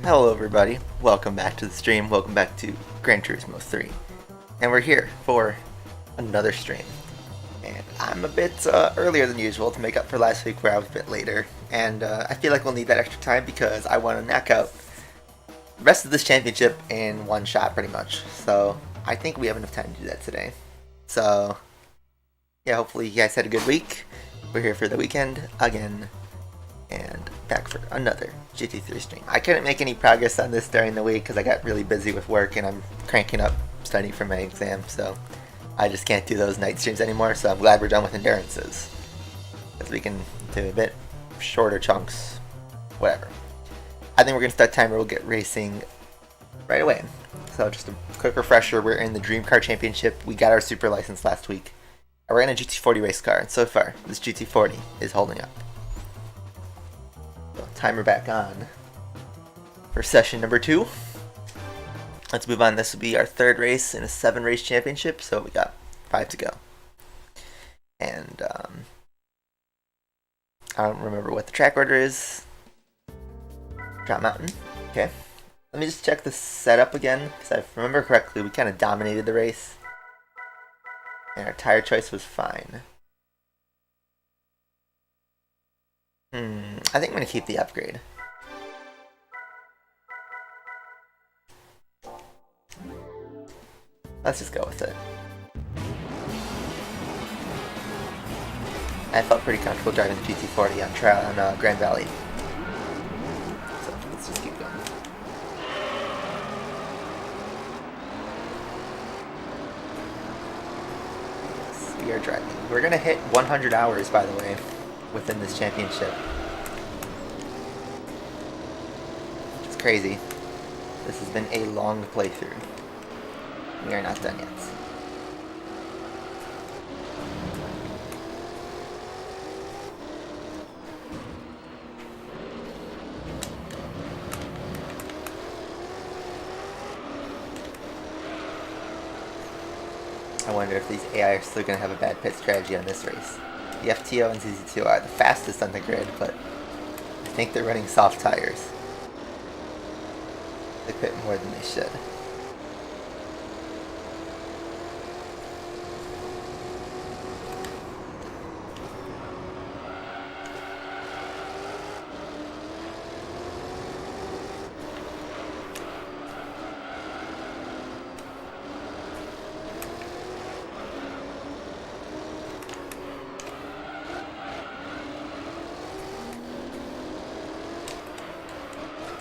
Hello everybody, welcome back to the stream, welcome back to Gran Turismo 3. And we're here for another stream. And I'm a bit earlier than usual to make up for last week where I was a bit later. And I feel like we'll need that extra time because I want to knock out the rest of this championship in one shot pretty much. So I think we have enough time to do that today. So yeah, hopefully you guys had a good week. We're here for the weekend again. And back for another GT3 stream. I couldn't make any progress on this during the week because I got really busy with work and I'm cranking up studying for my exam, so I just can't do those night streams anymore, so I'm glad we're done with endurances. Because we can do a bit shorter chunks, whatever. I think we're going to start timer, we'll get racing right away. So just a quick refresher, we're in the Dream Car Championship. We got our super license last week. And we're in a GT40 race car, and so far, this GT40 is holding up. Timer back on for session number 2. Let's move on. This will be our third race in a 7-race championship, so we got 5 to go. And I don't remember what the track order is. Drop Mountain. Okay. Let me just check the setup again, because if I remember correctly, we kind of dominated the race. And our tire choice was fine. I think I'm going to keep the upgrade. Let's just go with it. I felt pretty comfortable driving the GT40 on trial on Grand Valley. So let's just keep going. Yes, we are driving. We're going to hit 100 hours, by the way, within this championship. Which is crazy. This has been a long playthrough. We are not done yet. I wonder if these AI are still going to have a bad pit strategy on this race. The FTO and ZZ2 are the fastest on the grid, but I think they're running soft tires. They pit more than they should.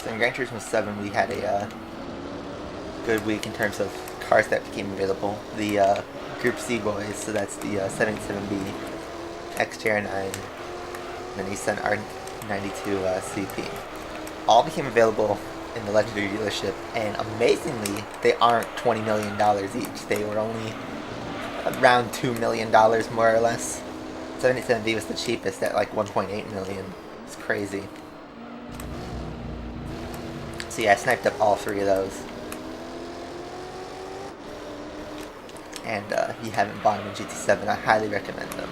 So in Gran Turismo 7 we had a good week in terms of cars that became available. The Group C boys, so that's the 77B, XJR9, and the Nissan R92 CP. All became available in the Legendary dealership, and amazingly, they aren't $20 million each. They were only around $2 million more or less. 77B was the cheapest at like 1.8 million. It's crazy. So yeah, I sniped up all three of those. And you haven't bought them in GT7, I highly recommend them.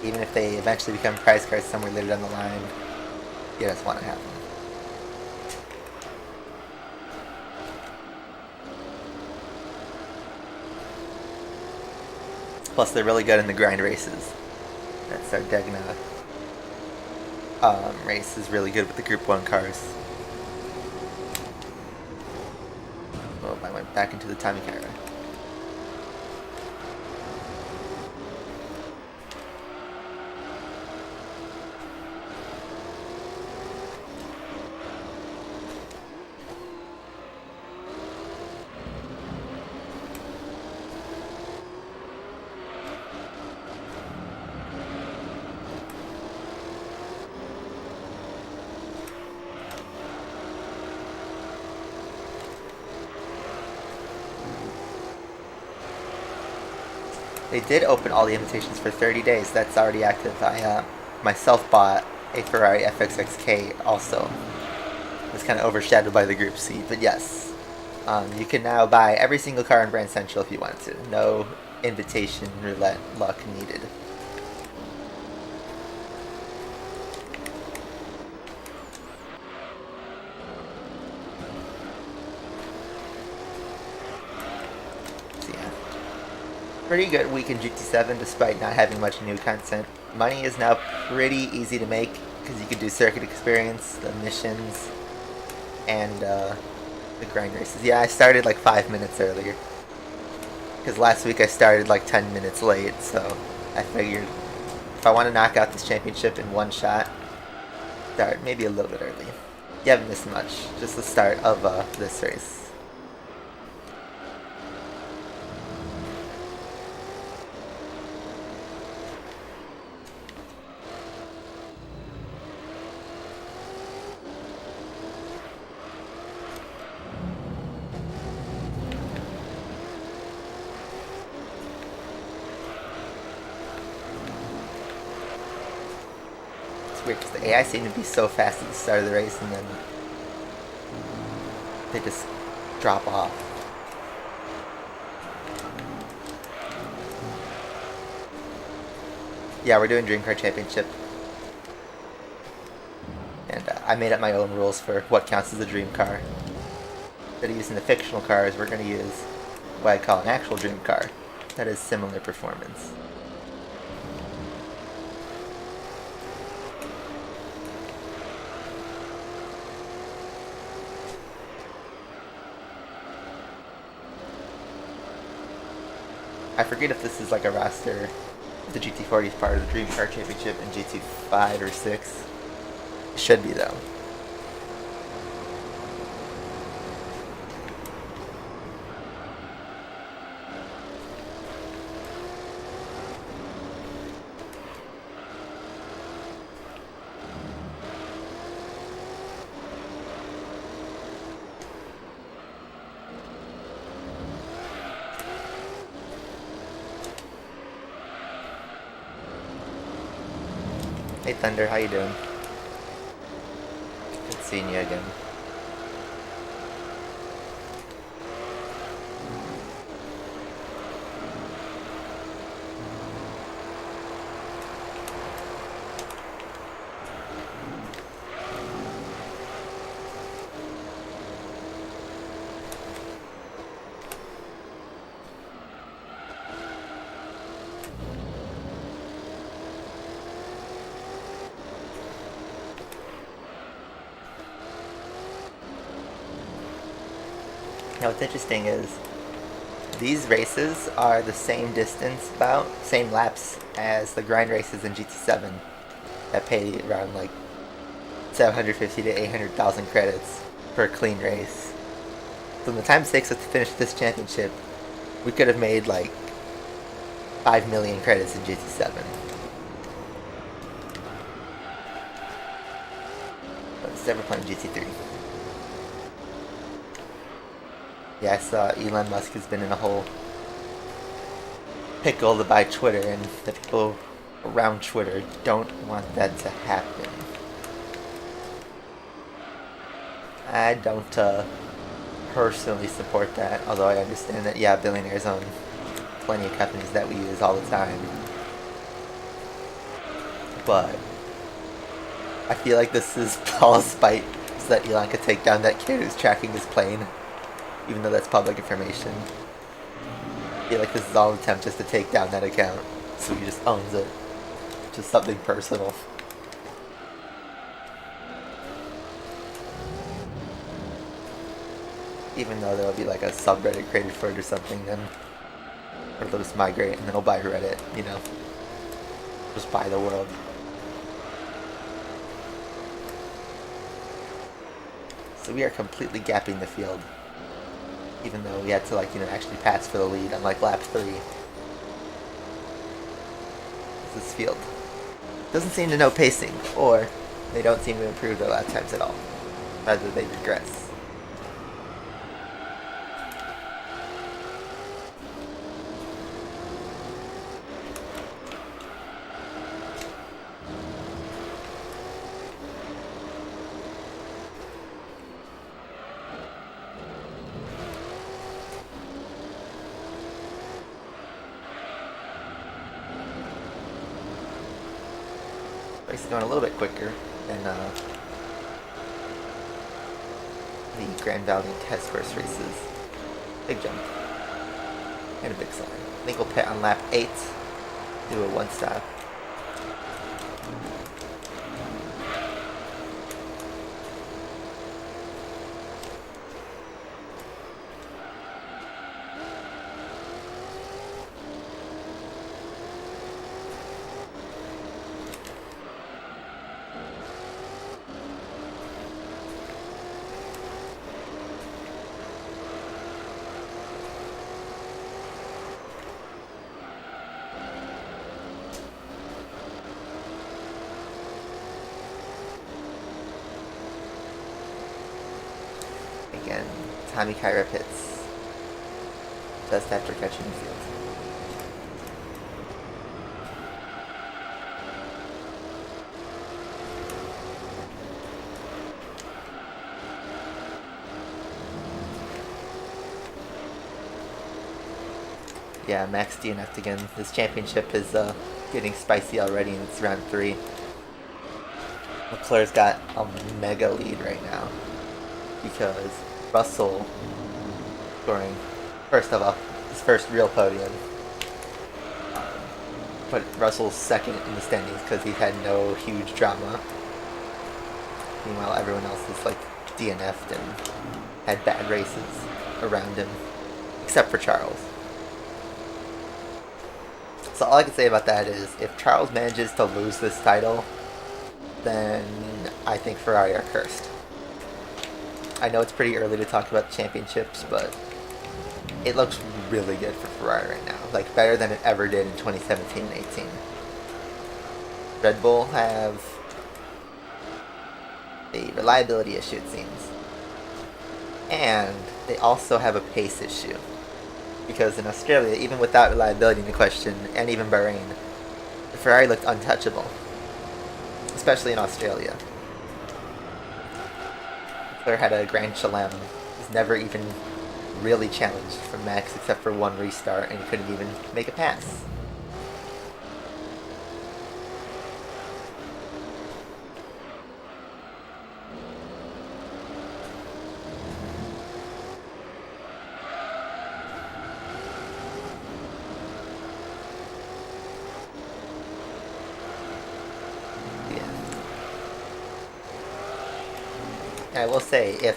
Even if they eventually become prize cards somewhere later down the line, you just want to have them. Plus, they're really good in the grind races. That Sardegna race is really good with the Group 1 cars. Oh, I went back into the timing camera. They did open all the invitations for 30 days. That's already active. I myself bought a Ferrari FXXK also. It was kind of overshadowed by the Group C, but yes. You can now buy every single car in Brand Central if you want to. No invitation roulette luck needed. Pretty good week in GT7 despite not having much new content. Money is now pretty easy to make because you can do circuit experience, the missions, and the grind races. Yeah, I started like 5 minutes earlier because last week I started like 10 minutes late, so I figured if I want to knock out this championship in one shot, start maybe a little bit early. You haven't missed much, just the start of this race. Weird because the AI seem to be so fast at the start of the race and then they just drop off. Yeah, we're doing Dream Car Championship. And I made up my own rules for what counts as a dream car. Instead of using the fictional cars, we're going to use what I call an actual dream car that has similar performance. I forget if this is like a roster. The GT40 is part of the Dream Car Championship in GT5 or 6. It should be though. Hey Thunder, how you doing? Good seeing you again. Now what's interesting is these races are the same distance, about same laps as the grind races in GT7 that pay around like 750 to 800,000 credits per clean race. So in the time it takes us to finish this championship, we could have made like 5 million credits in GT7. But instead we're playing GT3. Yeah, I saw Elon Musk has been in a whole pickle by Twitter, and the people around Twitter don't want that to happen. I don't personally support that, although I understand that, yeah, billionaires own plenty of companies that we use all the time. But I feel like this is all spite so that Elon could take down that kid who's tracking his plane, even though that's public information. I feel like this is all an attempt just to take down that account, so he just owns it. Just something personal. Even though there'll be like a subreddit created for it or something, then or they'll just migrate and then they'll buy Reddit, you know. Just buy the world. So we are completely gapping the field. Even though we had to, like, you know, actually pass for the lead on like lap 3. This field doesn't seem to know pacing, or they don't seem to improve their lap times at all. Rather, they regress. Race is going a little bit quicker than the Grand Valley test course races. Big jump. And a big slide. I think we'll pit on lap 8. Do a 1-stop. Again, Tommy Kyra pits just after catching the field. Yeah, Max DNF'd again. This championship is getting spicy already, and it's round 3. McClure's got a mega lead right now, because Russell scoring first of all his first real podium, but Russell's second in the standings because he had no huge drama. Meanwhile, everyone else is like DNF'd and had bad races around him, except for Charles. So all I can say about that is, if Charles manages to lose this title, then I think Ferrari are cursed. I know it's pretty early to talk about championships, but it looks really good for Ferrari right now. Like, better than it ever did in 2017 and 18. Red Bull have a reliability issue, it seems. And they also have a pace issue. Because in Australia, even without reliability in the question, and even Bahrain, the Ferrari looked untouchable. Especially in Australia. Leclerc had a Grand Chelem. Was never even really challenged from Max except for one restart, and he couldn't even make a pass. I will say, if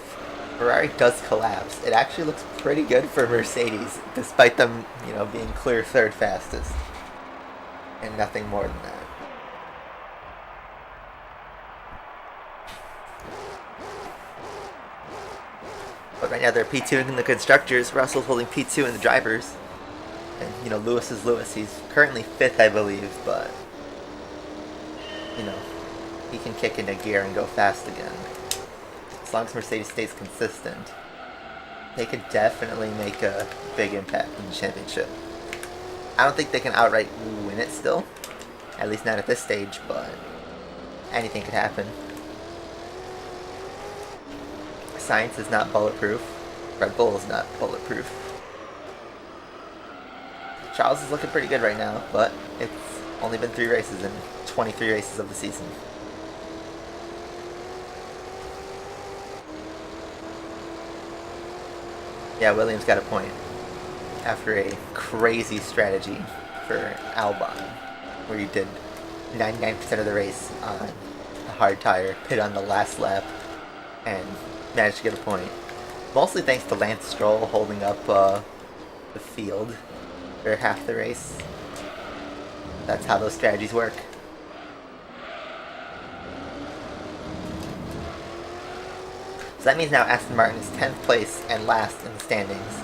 Ferrari does collapse, it actually looks pretty good for Mercedes, despite them, you know, being clear third fastest. And nothing more than that. But But right now they're P2ing in the constructors. Russell's holding P2 in the drivers. And, you know, Lewis is Lewis. He's currently 5th, I believe, but, you know, he can kick into gear and go fast again. As long as Mercedes stays consistent, they could definitely make a big impact in the championship. I don't think they can outright win it still. At least not at this stage, but anything could happen. Science is not bulletproof. Red Bull is not bulletproof. Charles is looking pretty good right now, but it's only been 3 races in 23 races of the season. Yeah, Williams got a point after a crazy strategy for Albon, where he did 99% of the race on a hard tire, pit on the last lap, and managed to get a point. Mostly thanks to Lance Stroll holding up the field for half the race. That's how those strategies work. So that means now Aston Martin is 10th place and last in the standings.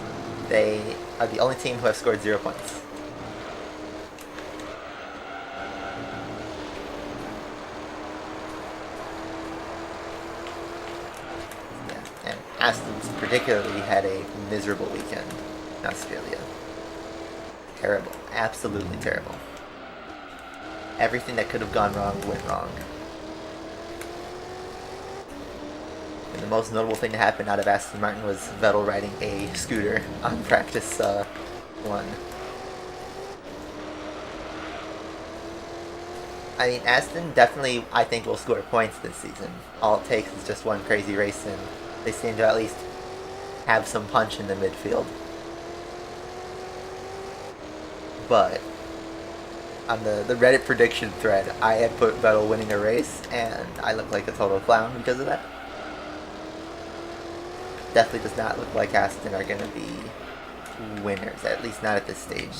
They are the only team who have scored 0 points. And Aston's particularly had a miserable weekend in Australia. Terrible. Absolutely terrible. Everything that could have gone wrong went wrong. And the most notable thing to happen out of Aston Martin was Vettel riding a scooter on practice 1. I mean, Aston definitely, I think, will score points this season. All it takes is just one crazy race, and they seem to at least have some punch in the midfield. But on the Reddit prediction thread, I had put Vettel winning a race, and I look like a total clown because of that. Definitely does not look like Aston are going to be winners, at least not at this stage.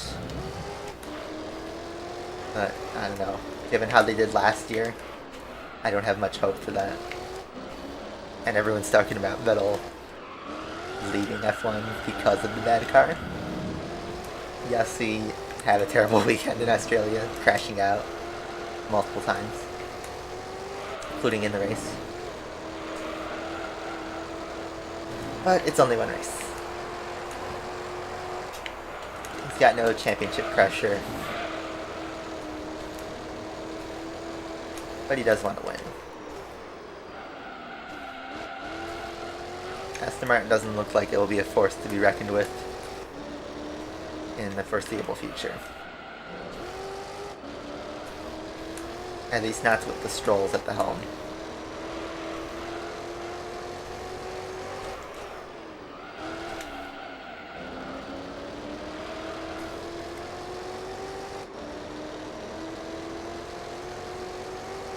But, I don't know. Given how they did last year, I don't have much hope for that. And everyone's talking about Vettel leaving F1 because of the bad car. Yes, he had a terrible weekend in Australia, crashing out multiple times, including in the race. But it's only one race. He's got no championship pressure. But he does want to win. Aston Martin doesn't look like it will be a force to be reckoned with in the foreseeable future. At least not with the Strolls at the helm.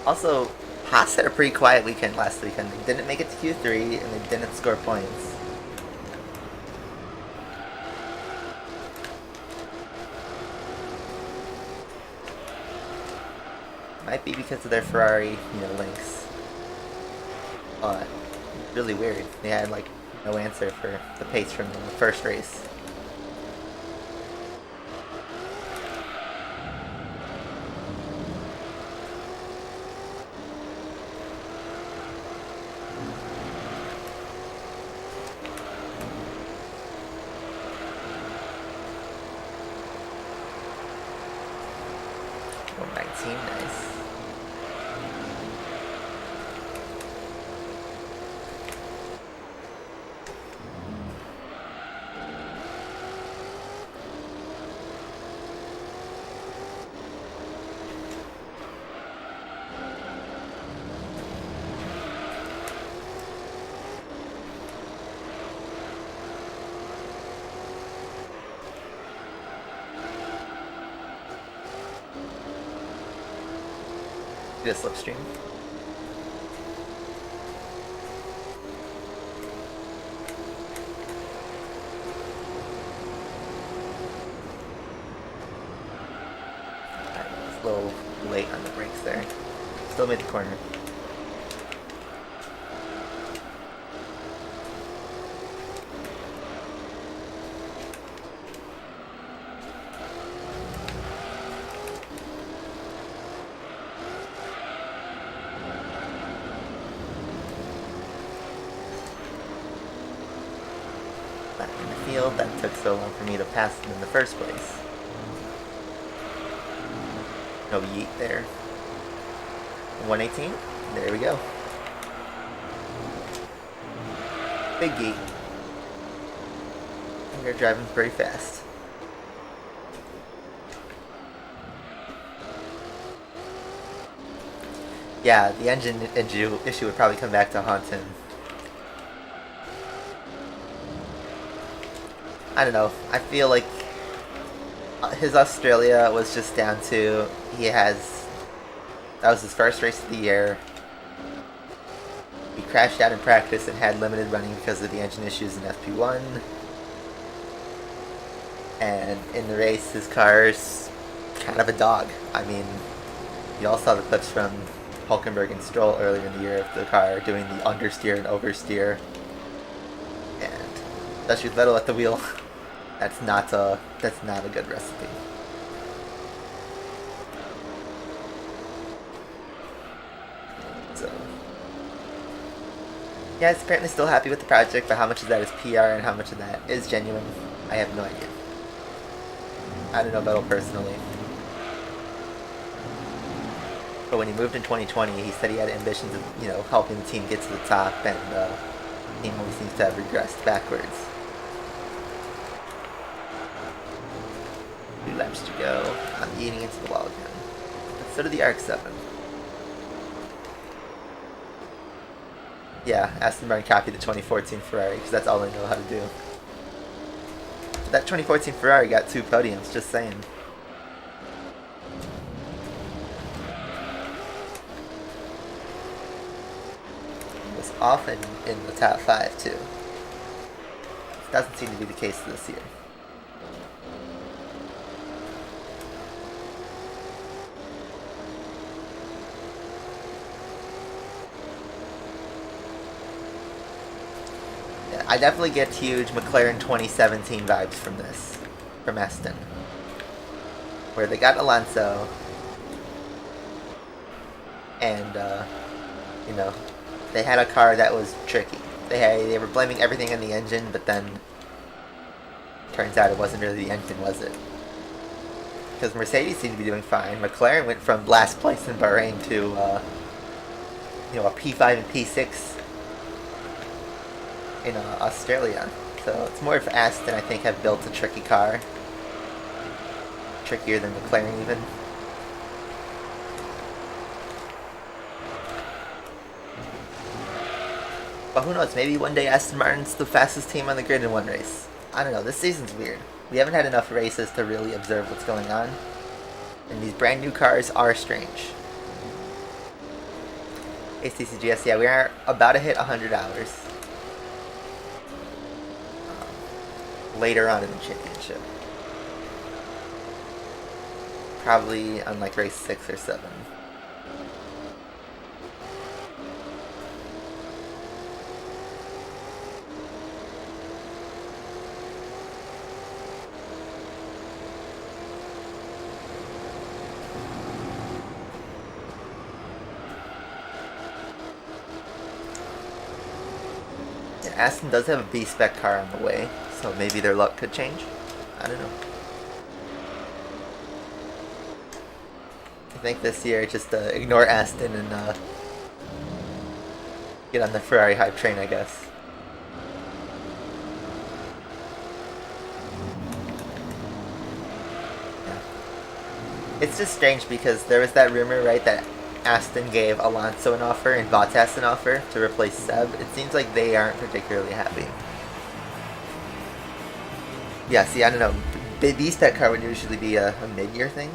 Also, Haas had a pretty quiet weekend last weekend. They didn't make it to Q3, and they didn't score points. Might be because of their Ferrari, links. But really weird. They had like no answer for the pace from the first race. Nice. This slipstream. It's a little late on the brakes there. Still made the corner. back in the field. That took so long for me to pass him in the first place. No yeet there. 118. There we go. Big yeet. And they're driving pretty fast. Yeah, the engine issue would probably come back to haunt him. I don't know. I feel like his Australia was just down to that was his first race of the year. He crashed out in practice and had limited running because of the engine issues in FP1. And in the race, his car's kind of a dog. I mean, you all saw the clips from Hulkenberg and Stroll earlier in the year of the car doing the understeer and oversteer. And especially with Vettel at the wheel, that's not a good recipe. So yeah, he's apparently still happy with the project, but how much of that is PR and how much of that is genuine, I have no idea. I don't know Vettel personally. But when he moved in 2020, he said he had ambitions of, helping the team get to the top, and the team always seems to have regressed backwards. 2 laps to go. I'm eating into the wall again. But so did the RX-7. Yeah, Aston Martin copied the 2014 Ferrari, because that's all they know how to do. That 2014 Ferrari got 2 podiums, just saying. Was often in the top 5 too. Doesn't seem to be the case this year. Yeah, I definitely get huge McLaren 2017 vibes from this, from Aston, where they got Alonso, and they had a car that was tricky. They were blaming everything on the engine, but then turns out it wasn't really the engine, was it? Because Mercedes seemed to be doing fine. McLaren went from last place in Bahrain to a P5 and P6 in Australia. So it's more of Aston, I think, have built a tricky car, trickier than McLaren even. But who knows, maybe one day Aston Martin's the fastest team on the grid in one race. I don't know, this season's weird. We haven't had enough races to really observe what's going on. And these brand new cars are strange. ACCGS, yeah, we are about to hit 100 hours. Later on in the championship. Probably on like race 6 or 7. Aston does have a B-spec car on the way, so maybe their luck could change. I don't know. I think this year just ignore Aston and get on the Ferrari hype train, I guess. Yeah. It's just strange because there was that rumor, right, that Aston gave Alonso an offer and Bottas an offer to replace Seb. It seems like they aren't particularly happy. Yeah, see, I don't know. B-spec car would usually be a mid-year thing.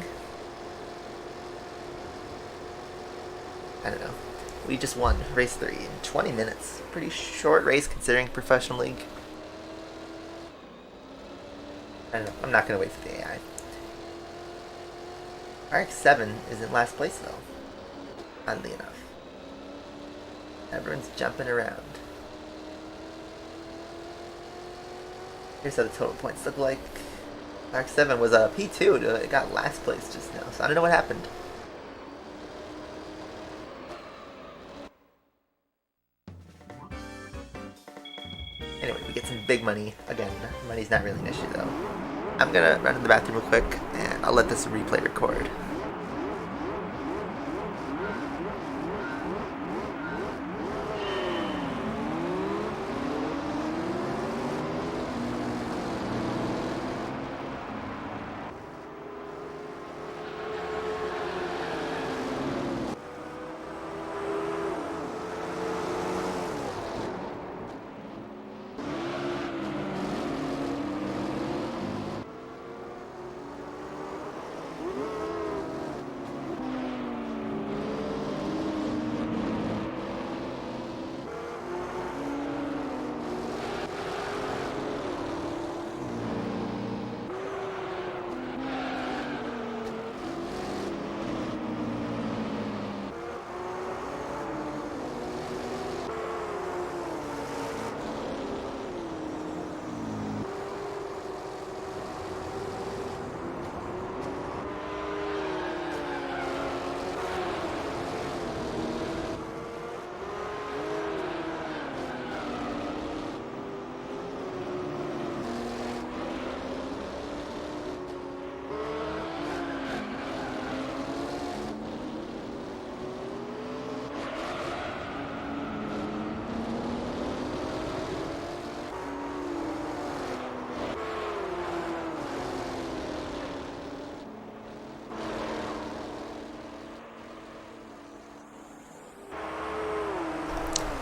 I don't know. We just won race 3 in 20 minutes. Pretty short race considering professional league. I don't know. I'm not going to wait for the AI. RX-7 is in last place though. Oddly enough. Everyone's jumping around. Here's how the total points look like. RX-7 was a P2, it got last place just now, so I don't know what happened. Anyway, we get some big money. Again, money's not really an issue though. I'm gonna run to the bathroom real quick, and I'll let this replay record.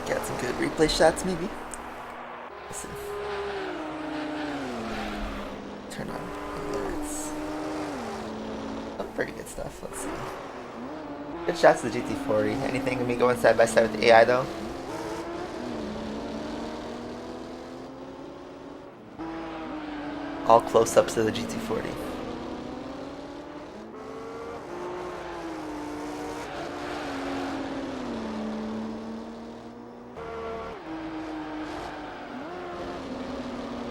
Got some good replay shots, maybe. Let's see. Turn on alerts. Oh, pretty good stuff. Let's see. Good shots of the GT40. Anything of me going side by side with the AI though? All close-ups of the GT40.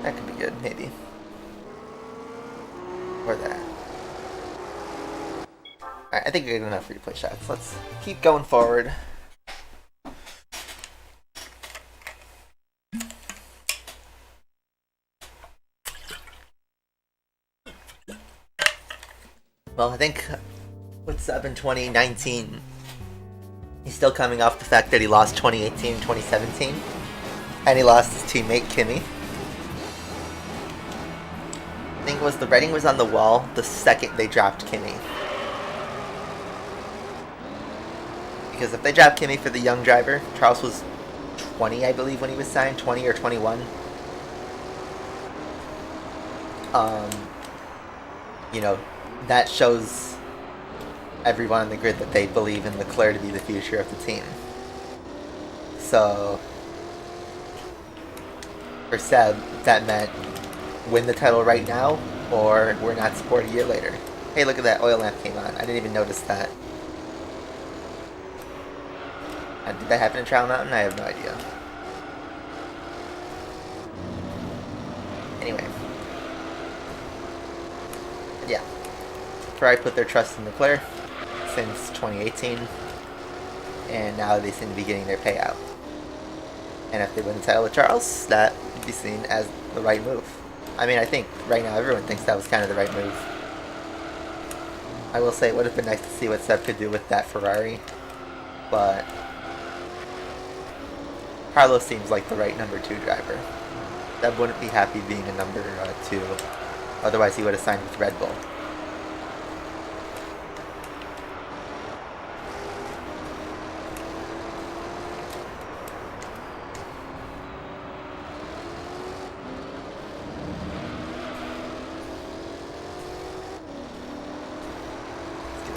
That could be good, maybe. Or that. Alright, I think I got enough replay shots. Let's keep going forward. Well, I think what's up in 2019, he's still coming off the fact that he lost 2018 and 2017. And he lost his teammate, Kimi. I think it was the writing was on the wall the second they dropped Kimi. Because if they dropped Kimi for the young driver, Charles was 20, I believe, when he was signed, 20 or 21. You know, that shows everyone on the grid that they believe in Leclerc to be the future of the team. So, for Seb, that meant win the title right now, or we're not support a year later. Hey, look at that, oil lamp came on. I didn't even notice that. Did that happen in Trial Mountain? I have no idea. Anyway. Yeah. Ferrari put their trust in Leclerc since 2018, and now they seem to be getting their payout. And if they win the title with Charles, that would be seen as the right move. I mean, I think right now everyone thinks that was kind of the right move. I will say it would have been nice to see what Seb could do with that Ferrari, but Carlos seems like the right number 2 driver. Seb wouldn't be happy being a number 2, otherwise he would have signed with Red Bull.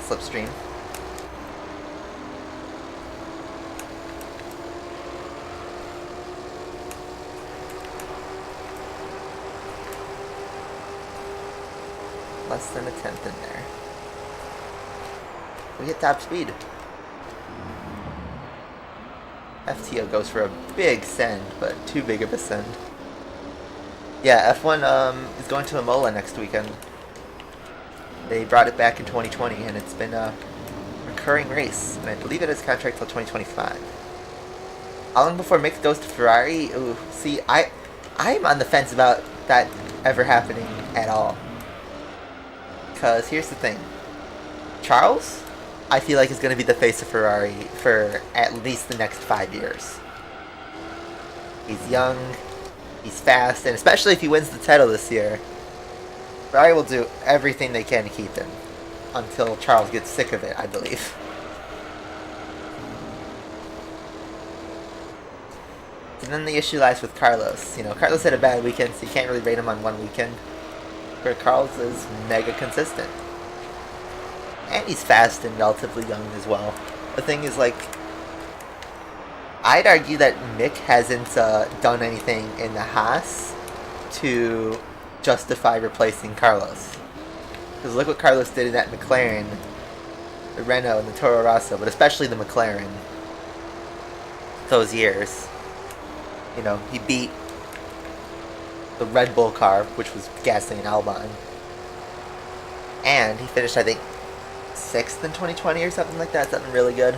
Slipstream. Less than a tenth in there. We hit top speed. FTO goes for a big send, but too big of a send. Yeah, F1 is going to Imola next weekend. They brought it back in 2020, and it's been a recurring race, and I believe it has contract till 2025. How long before Mick goes to Ferrari? Ooh, see, I'm on the fence about that ever happening at all. Because here's the thing. Charles, I feel like is going to be the face of Ferrari for at least the next 5 years. He's young, he's fast, and especially if he wins the title this year, Ferrari will do everything they can to keep him. Until Charles gets sick of it, I believe. And then the issue lies with Carlos. You know, Carlos had a bad weekend, so you can't really rate him on one weekend. Where Carlos is mega consistent. And he's fast and relatively young as well. The thing is, like, I'd argue that Mick hasn't done anything in the Haas to justify replacing Carlos. Because look what Carlos did in that McLaren, the Renault, and the Toro Rosso, but especially the McLaren those years. You know, he beat the Red Bull car, which was Gasly and Albon. And he finished, I think, 6th in 2020 or something like that. Something really good.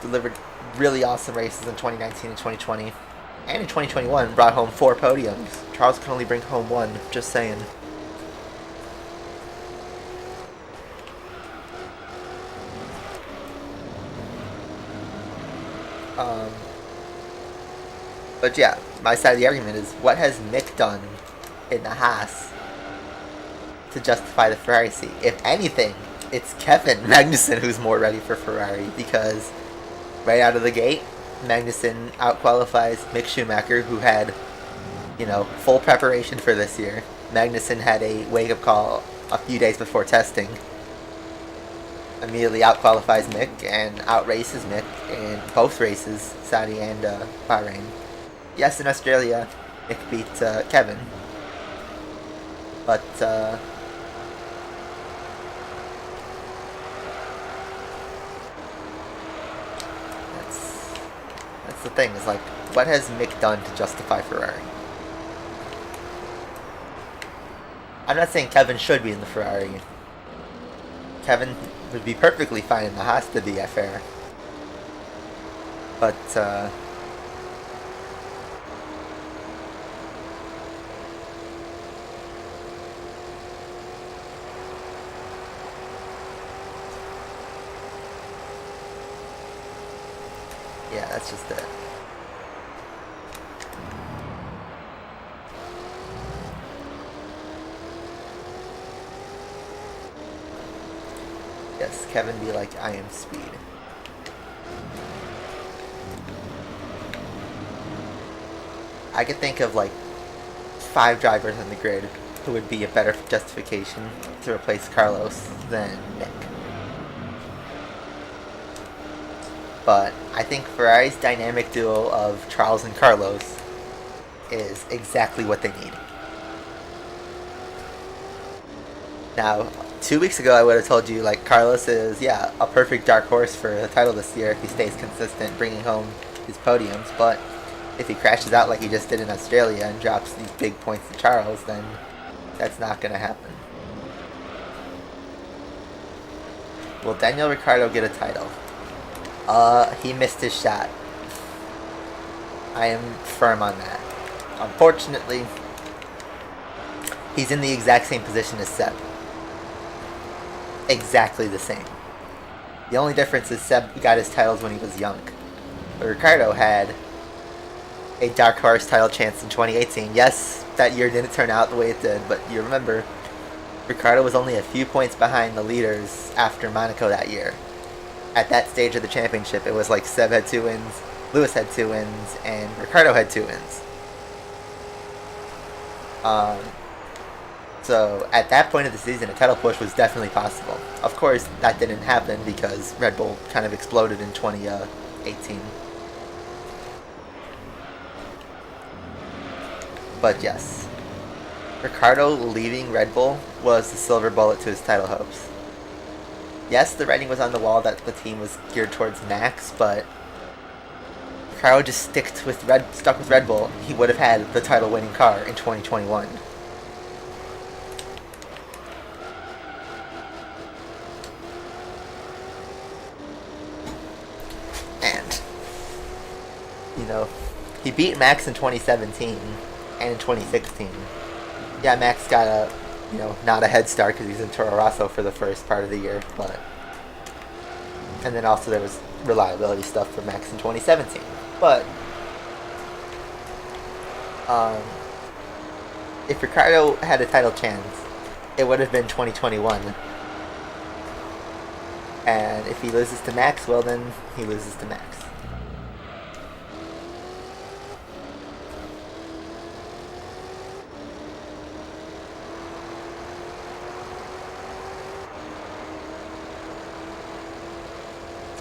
Delivered really awesome races in 2019 and 2020. And in 2021, brought home 4 podiums. Charles can only bring home 1, just saying. But yeah, my side of the argument is, what has Mick done in the Haas to justify the Ferrari seat? If anything, it's Kevin Magnussen who's more ready for Ferrari, because right out of the gate, Magnussen outqualifies Mick Schumacher, who had, you know, full preparation for this year. Magnussen had a wake-up call a few days before testing. Immediately outqualifies Mick and outraces Mick in both races, Saudi and Bahrain. Yes, in Australia, Mick beat Kevin. But, that's the thing, is like, what has Mick done to justify Ferrari? I'm not saying Kevin should be in the Ferrari. Kevin would be perfectly fine in the Haas, to be fair. But, yeah, that's just it. Yes, Kevin be like, I am speed. I could think of like 5 drivers on the grid who would be a better justification to replace Carlos than Mick. But I think Ferrari's dynamic duo of Charles and Carlos is exactly what they need. Now, 2 weeks ago I would have told you, like, Carlos is, yeah, a perfect dark horse for the title this year if he stays consistent, bringing home his podiums, but if he crashes out like he just did in Australia and drops these big points to Charles, then that's not going to happen. Will Daniel Ricciardo get a title? He missed his shot. I am firm on that. Unfortunately, he's in the exact same position as Seb. Exactly the same. The only difference is Seb got his titles when he was young. But Ricciardo had a dark horse title chance in 2018. Yes, that year didn't turn out the way it did, but you remember, Ricciardo was only a few points behind the leaders after Monaco that year. At that stage of the championship, it was like Seb had 2 wins, Lewis had 2 wins, and Ricciardo had 2 wins. So at that point of the season, a title push was definitely possible. Of course, that didn't happen because Red Bull kind of exploded in 2018. But yes, Ricciardo leaving Red Bull was the silver bullet to his title hopes. Yes, the writing was on the wall that the team was geared towards Max, but Ricciardo just stuck with Red Bull, he would have had the title-winning car in 2021. And, you know, He beat Max in 2017 and in 2016. Yeah, Max got a, not a head start because he's in Toro Rosso for the first part of the year, but... And then also there was reliability stuff for Max in 2017. But... if Ricciardo had a title chance, it would have been 2021. And if he loses to Max, well then, he loses to Max.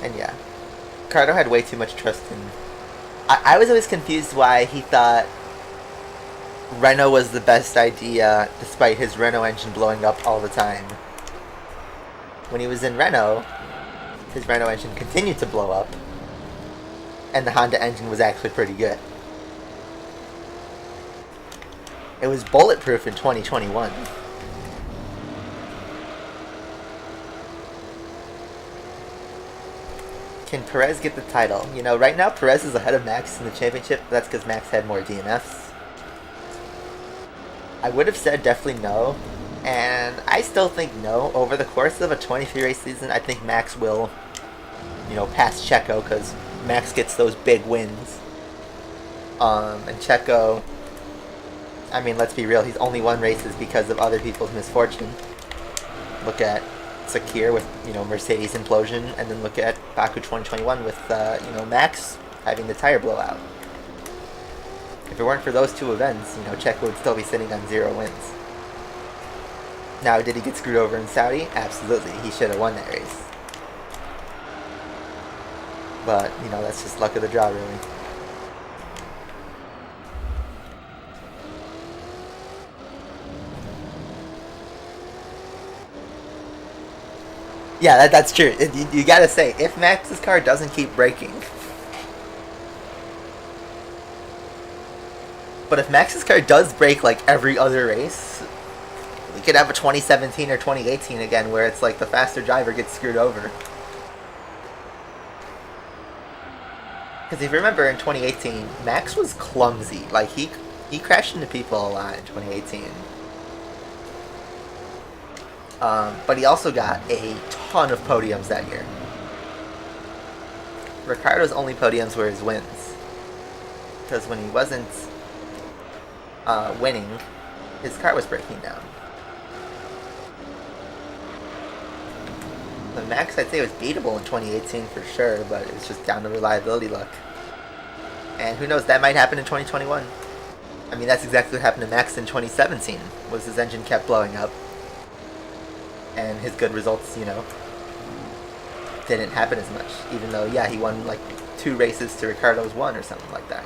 And yeah, Ricciardo had way too much trust in... I was always confused why he thought Renault was the best idea, despite his Renault engine blowing up all the time. When he was in Renault, his Renault engine continued to blow up, and the Honda engine was actually pretty good. It was bulletproof in 2021. Can Perez get the title? Right now Perez is ahead of Max in the championship, but that's because Max had more DNFs. I would have said definitely no, and I still think no. Over the course of a 23 race season, I think Max will, pass Checo, because Max gets those big wins. And Checo, I mean, let's be real, he's only won races because of other people's misfortune. Look at Sakir with, Mercedes implosion, and then look at Baku 2021 with, Max having the tire blowout. If it weren't for those two events, Checo would still be sitting on 0 wins. Now, did he get screwed over in Saudi? Absolutely. He should have won that race. But, that's just luck of the draw, really. Yeah, that's true. You gotta say, if Max's car doesn't keep braking... But if Max's car does brake like every other race, we could have a 2017 or 2018 again where it's like the faster driver gets screwed over. Because if you remember in 2018, Max was clumsy. Like, he crashed into people a lot in 2018. But he also got a ton of podiums that year. Ricciardo's only podiums were his wins. Because when he wasn't winning, his car was breaking down. The Max, I'd say, was beatable in 2018 for sure, but it was just down to reliability luck. And who knows, that might happen in 2021. I mean, that's exactly what happened to Max in 2017, was his engine kept blowing up. And his good results, didn't happen as much. Even though, yeah, he won like 2 races to Ricciardo's 1 or something like that,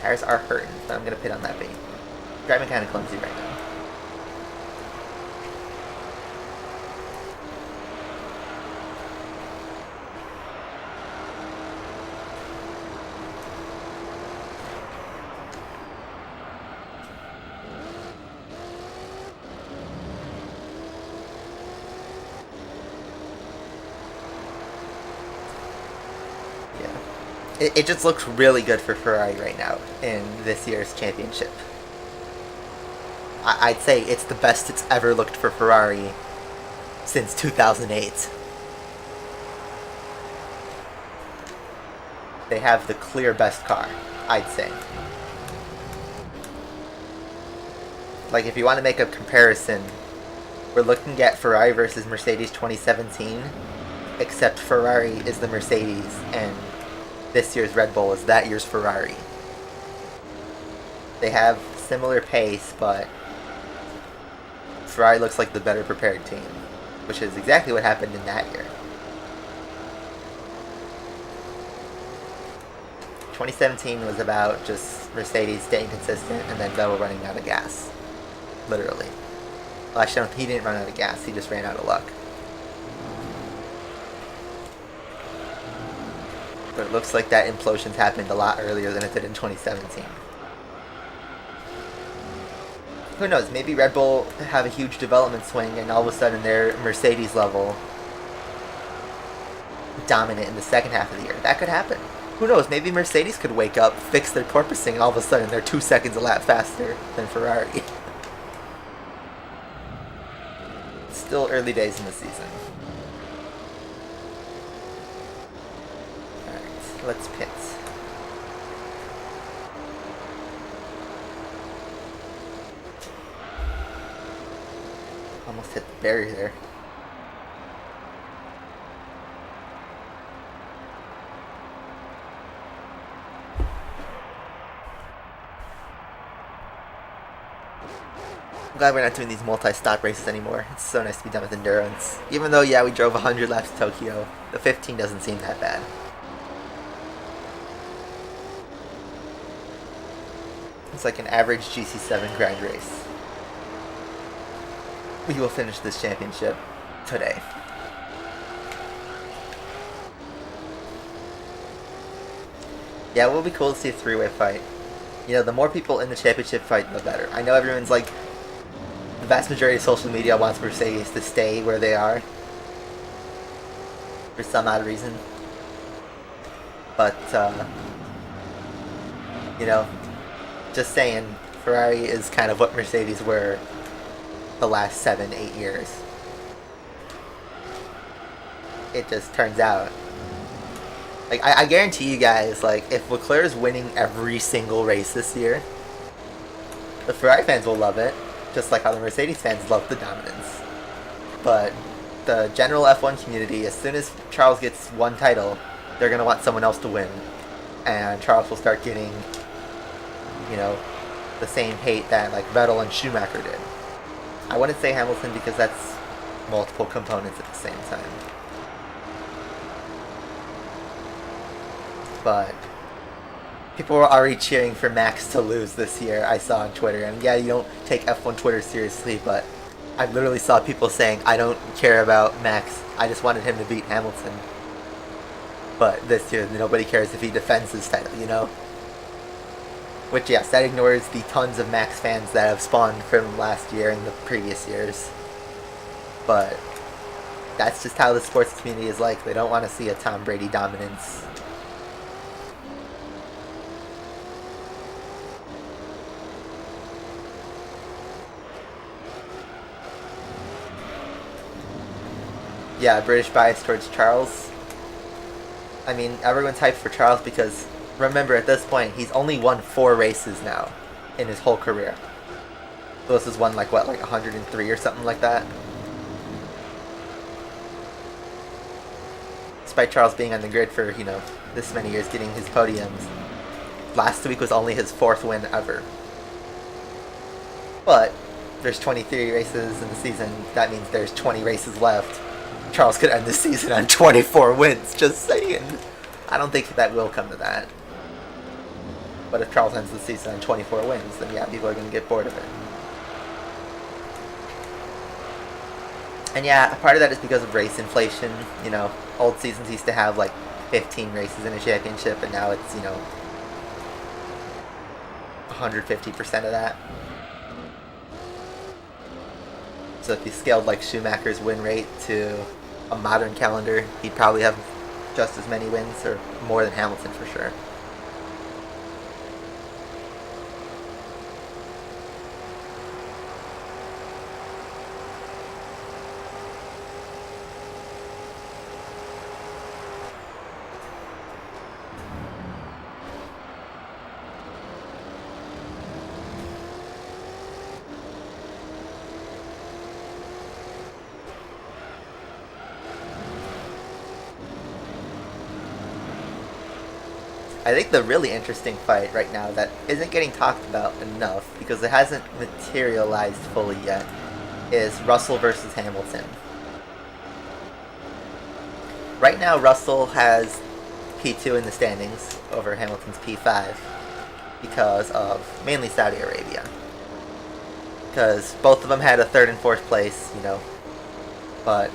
Tires are hurting, but I'm going to pit on that bait. Driving kind of clumsy right now. It just looks really good for Ferrari right now in this year's championship. I'd say it's the best it's ever looked for Ferrari since 2008. They have the clear best car, I'd say. Like, if you want to make a comparison, we're looking at Ferrari versus Mercedes 2017, except Ferrari is the Mercedes and this year's Red Bull is that year's Ferrari. They have similar pace, but Ferrari looks like the better prepared team, which is exactly what happened in that year. 2017 was about just Mercedes staying consistent and then Vettel running out of gas. Literally. Well, actually, he didn't run out of gas, he just ran out of luck. But it looks like that implosion's happened a lot earlier than it did in 2017. Who knows, maybe Red Bull have a huge development swing and all of a sudden they're Mercedes level. dominant in the second half of the year. That could happen. Who knows? Maybe Mercedes could wake up, fix their porpoising, and all of a sudden they're 2 seconds a lap faster than Ferrari. Still early days in the season. Alright, let's pit. Almost hit the barrier there. I'm glad we're not doing these multi-stop races anymore. It's so nice to be done with endurance. Even though, yeah, we drove 100 laps to Tokyo, the 15 doesn't seem that bad. It's like an average GC7 grind race. We will finish this championship today. Yeah, it will be cool to see a three-way fight. You know, the more people in the championship fight, the better. I know everyone's like, the vast majority of social media wants Mercedes to stay where they are for some odd reason. But, you know, just saying, Ferrari is kind of what Mercedes were the last 7-8 years. It just turns out. Like, I guarantee you guys, like, if Leclerc's winning every single race this year, the Ferrari fans will love it, just like how the Mercedes fans love the dominance. But the general F1 community, as soon as Charles gets one title, they're going to want someone else to win. And Charles will start getting, you know, the same hate that, like, Vettel and Schumacher did. I wouldn't say Hamilton because that's multiple components at the same time. But people were already cheering for Max to lose this year, I saw on Twitter. And yeah, you don't take F1 Twitter seriously, but I literally saw people saying, I don't care about Max, I just wanted him to beat Hamilton. But this year, nobody cares if he defends his title, you know? Which, yes, that ignores the tons of Max fans that have spawned from last year and the previous years. But that's just how the sports community is like. They don't want to see a Tom Brady dominance. Yeah, British bias towards Charles. I mean, everyone's hyped for Charles because, remember, at this point, he's only won 4 races now in his whole career. Lewis has won, like, what, like 103 or something like that? Despite Charles being on the grid for, you know, this many years, getting his podiums, last week was only his 4th win ever. But there's 23 races in the season. That means there's 20 races left. Charles could end the season on 24 wins, just saying. I don't think that will come to that. But if Charles ends the season on 24 wins, then yeah, people are going to get bored of it. And yeah, part of that is because of race inflation. You know, old seasons used to have like 15 races in a championship, and now it's, you know, 150% of that. So if you scaled like Schumacher's win rate to a modern calendar, he'd probably have just as many wins, or more than Hamilton for sure. I think the really interesting fight right now that isn't getting talked about enough because it hasn't materialized fully yet is Russell versus Hamilton. Right now, Russell has P2 in the standings over Hamilton's P5 because of mainly Saudi Arabia. Because both of them had a 3rd and 4th place, you know, but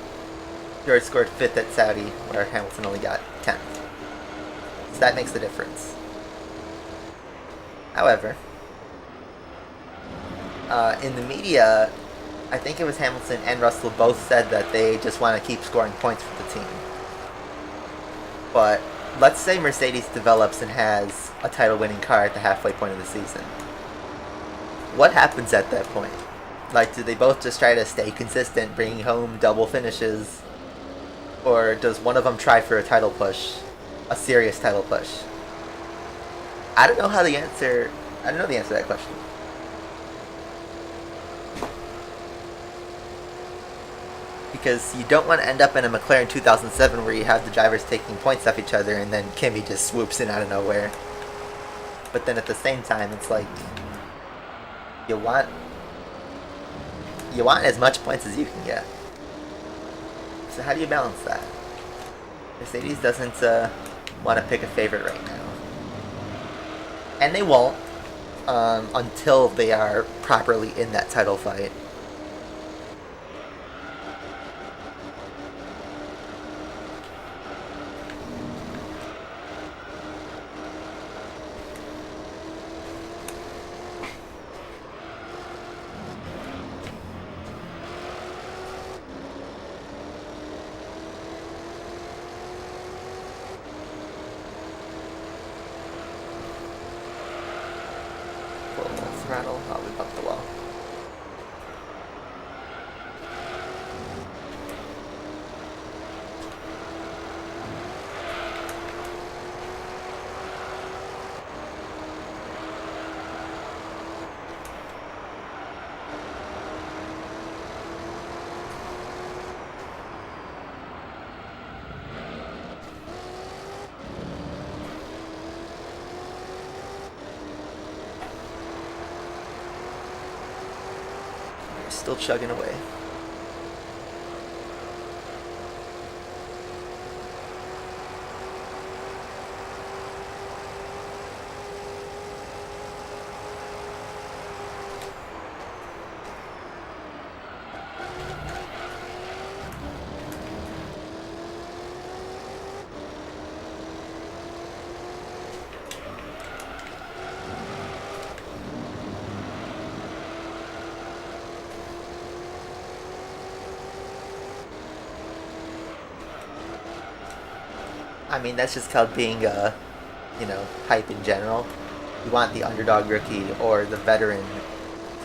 George scored 5th at Saudi where Hamilton only got 10th. So that makes the difference. However, in the media, I think it was Hamilton and Russell both said that they just want to keep scoring points for the team. But let's say Mercedes develops and has a title-winning car at the halfway point of the season. What happens at that point? Like, do they both just try to stay consistent, bringing home double finishes? Or does one of them try for a title push? A serious title push? I don't know the answer to that question. Because you don't want to end up in a McLaren 2007 where you have the drivers taking points off each other and then Kimi just swoops in out of nowhere. But then at the same time, it's like you want as much points as you can get. So how do you balance that? Mercedes doesn't want to pick a favorite right now. And they won't until they are properly in that title fight. Throttle, oh, we bumped the wall. Still chugging away. I mean, that's just called being, hype in general. You want the underdog rookie or the veteran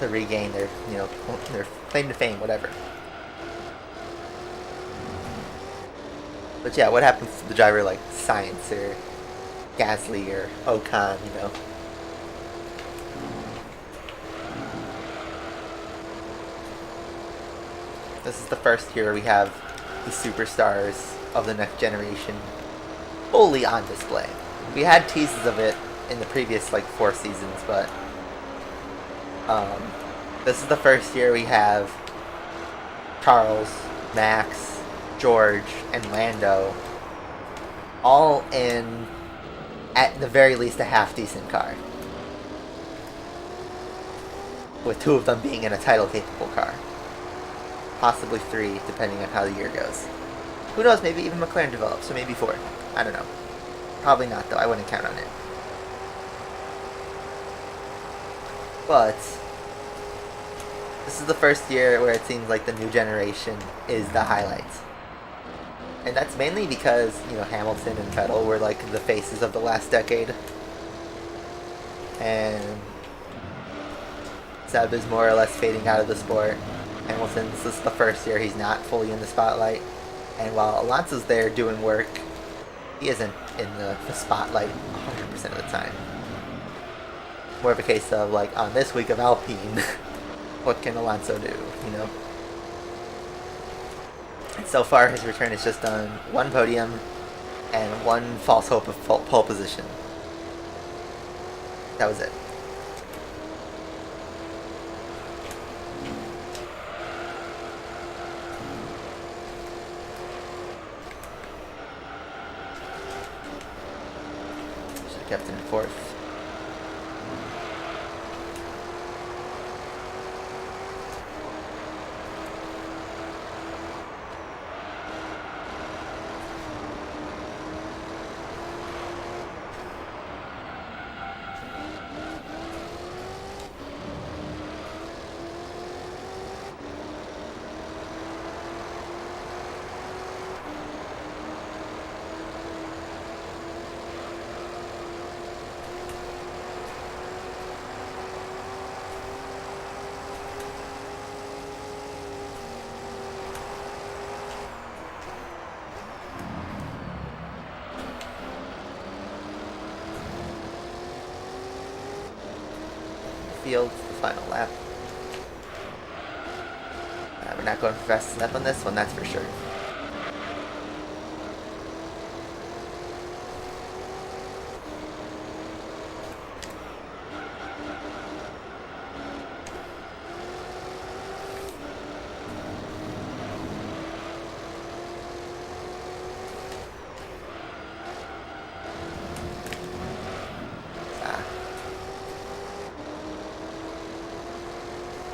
to regain their, their claim to fame, whatever. But yeah, what happens to the driver like Sainz or Gasly or Ocon, This is the first year we have the superstars of the next generation fully on display. We had teases of it in the previous 4 seasons, but this is the first year we have Charles, Max, George, and Lando all in, at the very least, a half-decent car. With 2 of them being in a title-capable car. Possibly 3, depending on how the year goes. Who knows, maybe even McLaren develops, so maybe 4. I don't know. Probably not, though. I wouldn't count on it. But this is the first year where it seems like the new generation is the highlight. And that's mainly because, Hamilton and Vettel were the faces of the last decade. And Seb is more or less fading out of the sport. Hamilton, this is the first year he's not fully in the spotlight. And while Alonso's there doing work, he isn't in the spotlight 100% of the time. More of a case of, on this week of Alpine, what can Alonso do, And so far, his return has just done 1 podium and 1 false hope of pole position. That was it. Kept in 4th. midfield, the final lap. We're not going for fast enough on this one, that's for sure.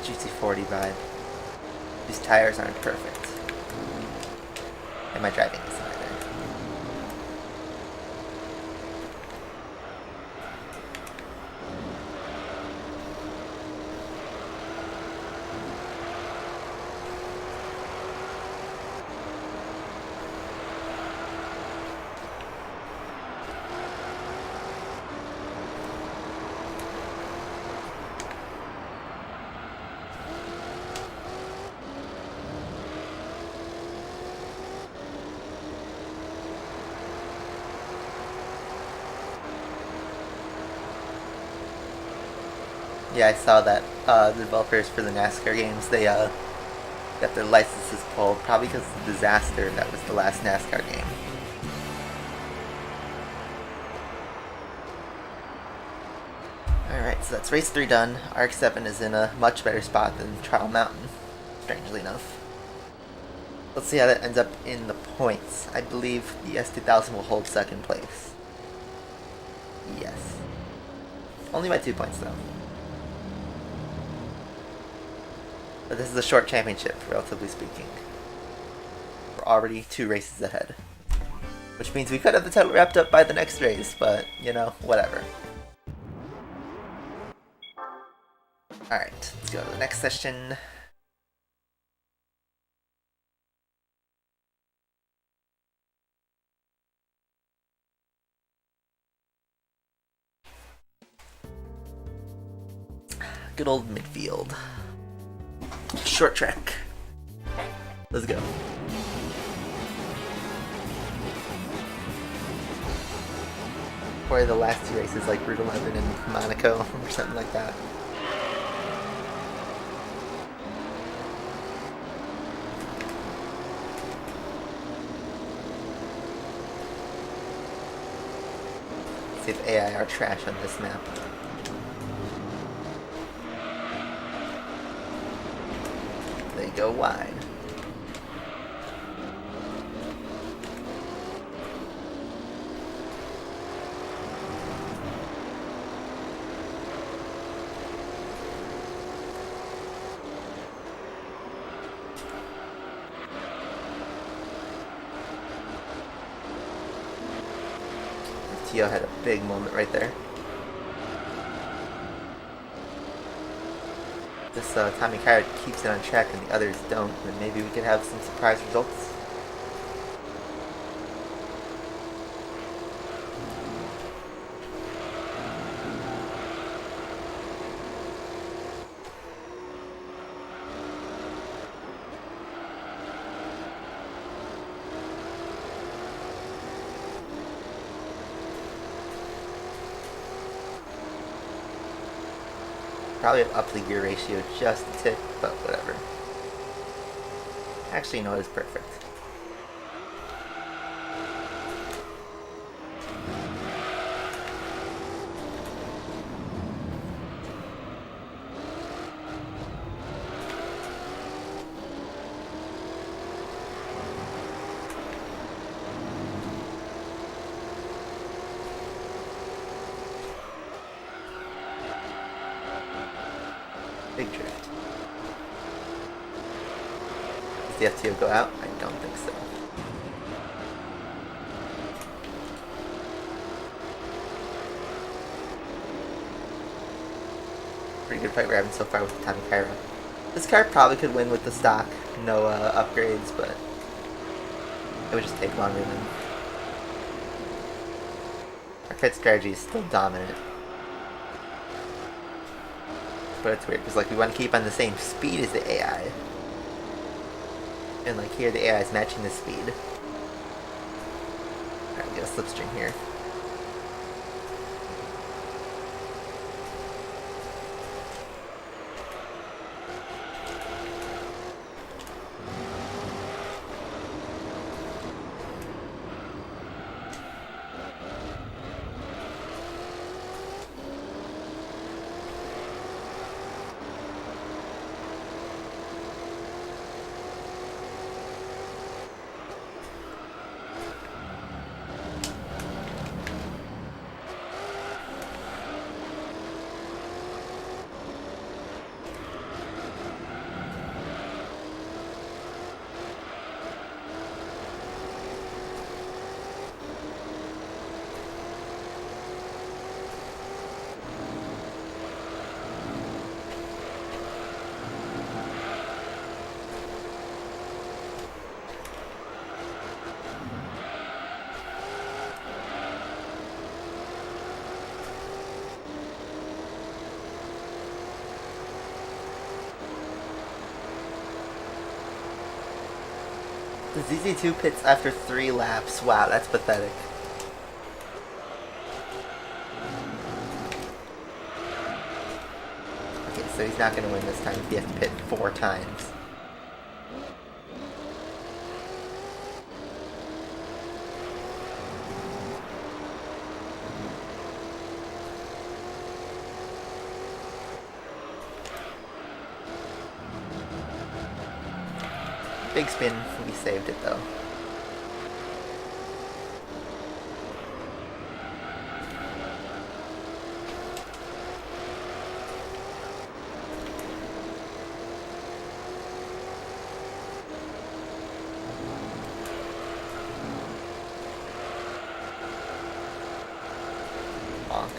GT40 vibe. These tires aren't perfect. And my driving isn't either. Yeah, I saw that the developers for the NASCAR games, they got their licenses pulled, probably because of the disaster that was the last NASCAR game. Alright, so that's race 3 done. RX-7 is in a much better spot than Trial Mountain, strangely enough. Let's see how that ends up in the points. I believe the S2000 will hold second place. Yes. Only by 2 points though. But this is a short championship, relatively speaking. We're already 2 races ahead. Which means we could have the title wrapped up by the next race, but, you know, whatever. Alright, let's go to the next session. Good old midfield. Short track. Let's go. Probably the last 2 races like Route 11 and Monaco or something like that. Let's see if AI are trash on this map. They go wide. Tio had a big moment right there. This Tommy Kyra keeps it on track and the others don't, then maybe we could have some surprise results. Probably have up the gear ratio just a tick, but whatever. Actually, no, it's perfect. Big drift. Does the FTO go out? I don't think so. Pretty good fight we're having so far with the Tommy Kyra. This car probably could win with the stock, no upgrades, but it would just take longer than... Our pit strategy is still dominant. But it's weird, because like we want to keep on the same speed as the AI. And like here the AI is matching the speed. Alright, we got a slipstream here. The ZZ2 pits after 3 laps. Wow, that's pathetic. Okay, so he's not going to win this time if he has to pit 4 times. Big spin, we saved it though. Bonk.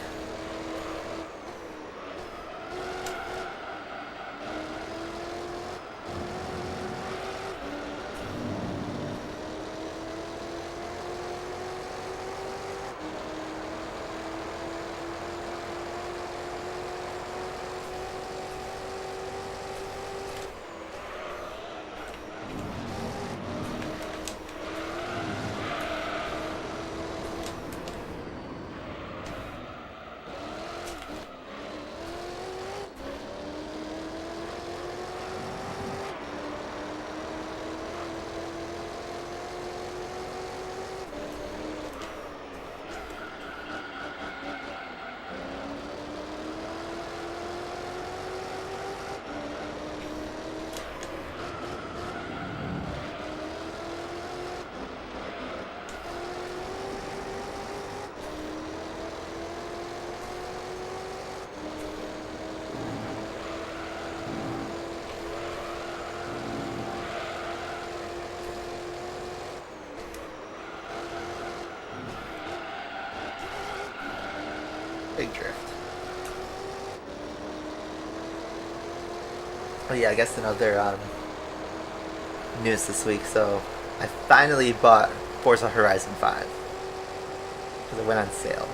Big drift. Oh yeah, I guess another news this week. So I finally bought Forza Horizon 5 because it went on sale.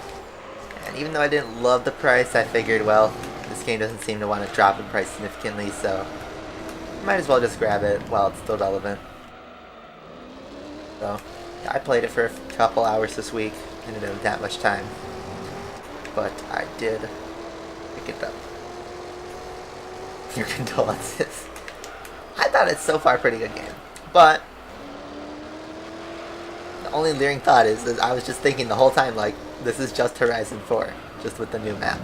And even though I didn't love the price, I figured, well, this game doesn't seem to want to drop in price significantly, so might as well just grab it while it's still relevant. So yeah, I played it for a couple hours this week. Didn't have that much time, but I did pick it up. Your condolences. I thought it's so far a pretty good game, but the only leering thought is that I was just thinking the whole time, like, this is just Horizon 4, just with the new map.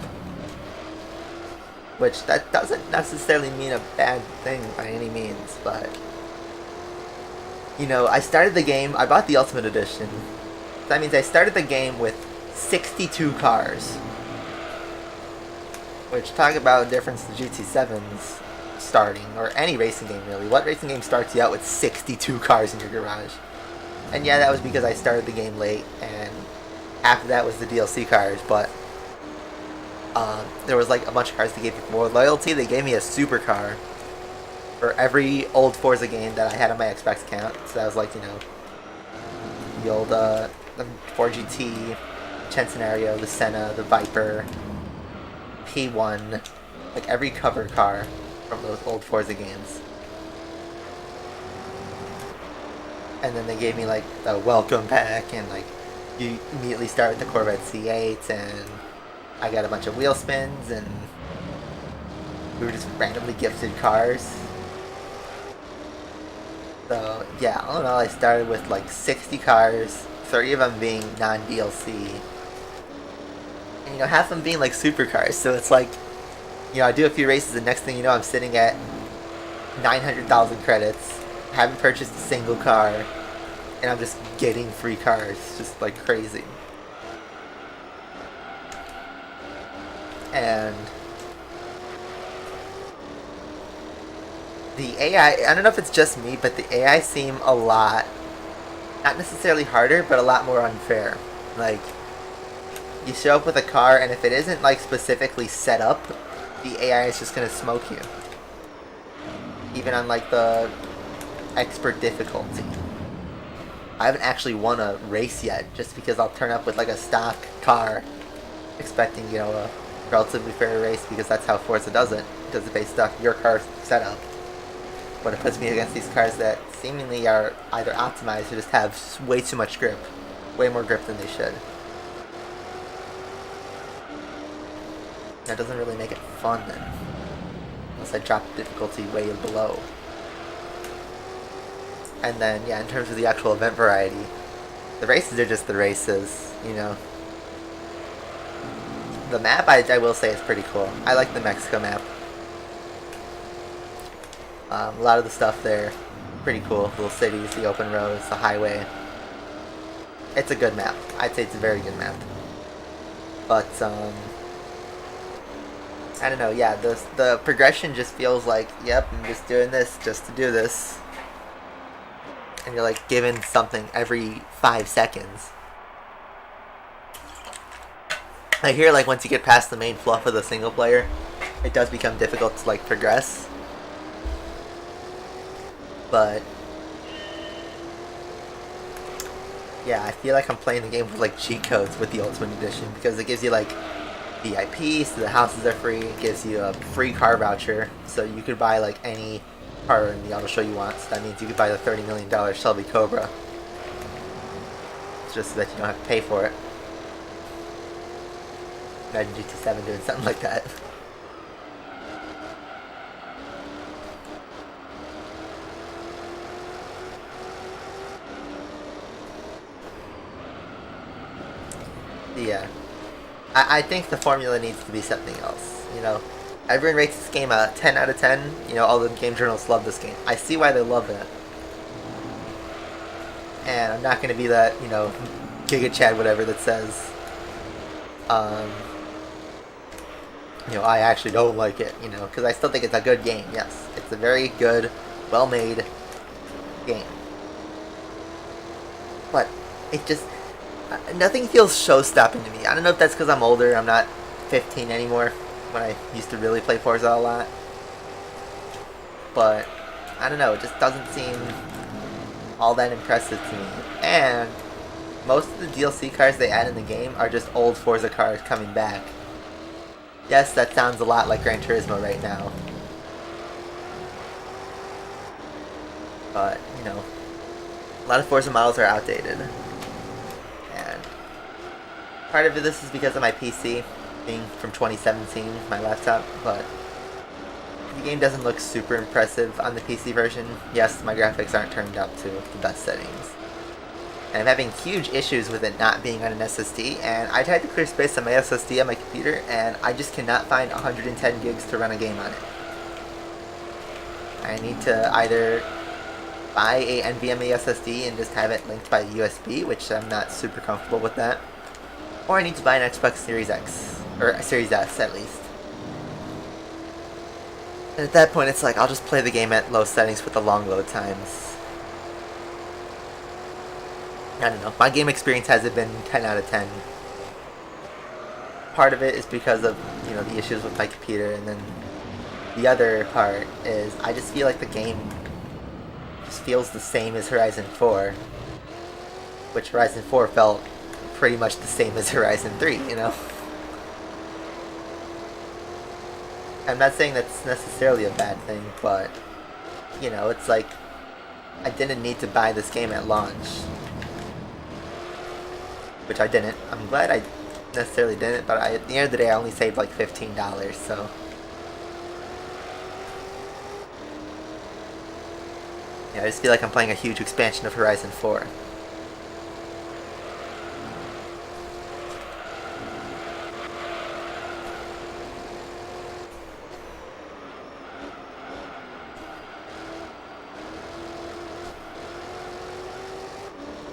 Which, that doesn't necessarily mean a bad thing by any means, but you know, I started the game, I bought the Ultimate Edition. That means I started the game with 62 cars. Which, talk about a difference to GT7's starting, or any racing game really. What racing game starts you out with 62 cars in your garage? And yeah, that was because I started the game late, and after that was the DLC cars, but there was like a bunch of cars that gave me more loyalty. They gave me a supercar for every old Forza game that I had on my Xbox account. So that was like, you know, the old the 4GT, Centenario, the Senna, the Viper, P1, like every cover car from those old Forza games. And then they gave me like the welcome pack, and like you immediately start with the Corvette C8, and I got a bunch of wheel spins, and we were just randomly gifted cars. So yeah, all in all, I started with like 60 cars, 30 of them being non-DLC. And you know, half of them being like supercars, so it's like, you know, I do a few races and next thing you know, I'm sitting at 900,000 credits, haven't purchased a single car, and I'm just getting free cars, just like crazy. And the AI, I don't know if it's just me, but the AI seem a lot, not necessarily harder, but a lot more unfair. Like, you show up with a car, and if it isn't like specifically set up, the AI is just gonna smoke you. Even on like the expert difficulty. I haven't actually won a race yet, just because I'll turn up with like a stock car, expecting, you know, a relatively fair race, because that's how Forza does it. It does it based off your car's setup. but it puts me against these cars that seemingly are either optimized or just have way too much grip. Way more grip than they should. That doesn't really make it fun then. Unless I drop the difficulty way below. And then, yeah, in terms of the actual event variety, the races are just the races, you know. The map, I will say, is pretty cool. I like the Mexico map. A lot of the stuff there, pretty cool. Little cities, the open roads, the highway. It's a good map. I'd say it's a very good map. But, I don't know, yeah, the progression just feels like, yep, I'm just doing this just to do this. And you're like given something every 5 seconds. I hear like once you get past the main fluff of the single player, it does become difficult to like progress. But yeah, I feel like I'm playing the game with like cheat codes with the Ultimate Edition because it gives you like VIP, so the houses are free. It gives you a free car voucher, so you could buy like any car in the auto show you want. So that means you could buy the $30 million Shelby Cobra. It's just so that you don't have to pay for it. Imagine GT7 doing something like that. Yeah. I think the formula needs to be something else, you know. Everyone rates this game a 10 out of 10. You know, all the game journalists love this game. I see why they love it. And I'm not going to be that, you know, Giga Chad whatever that says, you know, I actually don't like it, you know, because I still think it's a good game, yes. It's a very good, well-made game. But it just, nothing feels show-stopping to me. I don't know if that's because I'm older, I'm not 15 anymore, when I used to really play Forza a lot. But, I don't know, it just doesn't seem all that impressive to me. And most of the DLC cars they add in the game are just old Forza cars coming back. Yes, that sounds a lot like Gran Turismo right now. But, you know, a lot of Forza models are outdated. And part of this is because of my PC being from 2017, my laptop, but the game doesn't look super impressive on the PC version. Yes, my graphics aren't turned up to the best settings. And I'm having huge issues with it not being on an SSD, and I tried to clear space on my SSD on my computer, and I just cannot find 110 gigs to run a game on it. I need to either buy a NVMe SSD and just have it linked by USB, which I'm not super comfortable with that, or I need to buy an Xbox Series X, or a Series S at least. And at that point, it's like, I'll just play the game at low settings with the long load times. I don't know. My game experience hasn't been 10 out of 10. Part of it is because of, you know, the issues with my computer, and then the other part is I just feel like the game just feels the same as Horizon 4, which Horizon 4 felt pretty much the same as Horizon 3, you know? I'm not saying that's necessarily a bad thing, but, you know, it's like I didn't need to buy this game at launch. Which I didn't. I'm glad I necessarily didn't, but at the end of the day I only saved like $15, so. Yeah, I just feel like I'm playing a huge expansion of Horizon 4.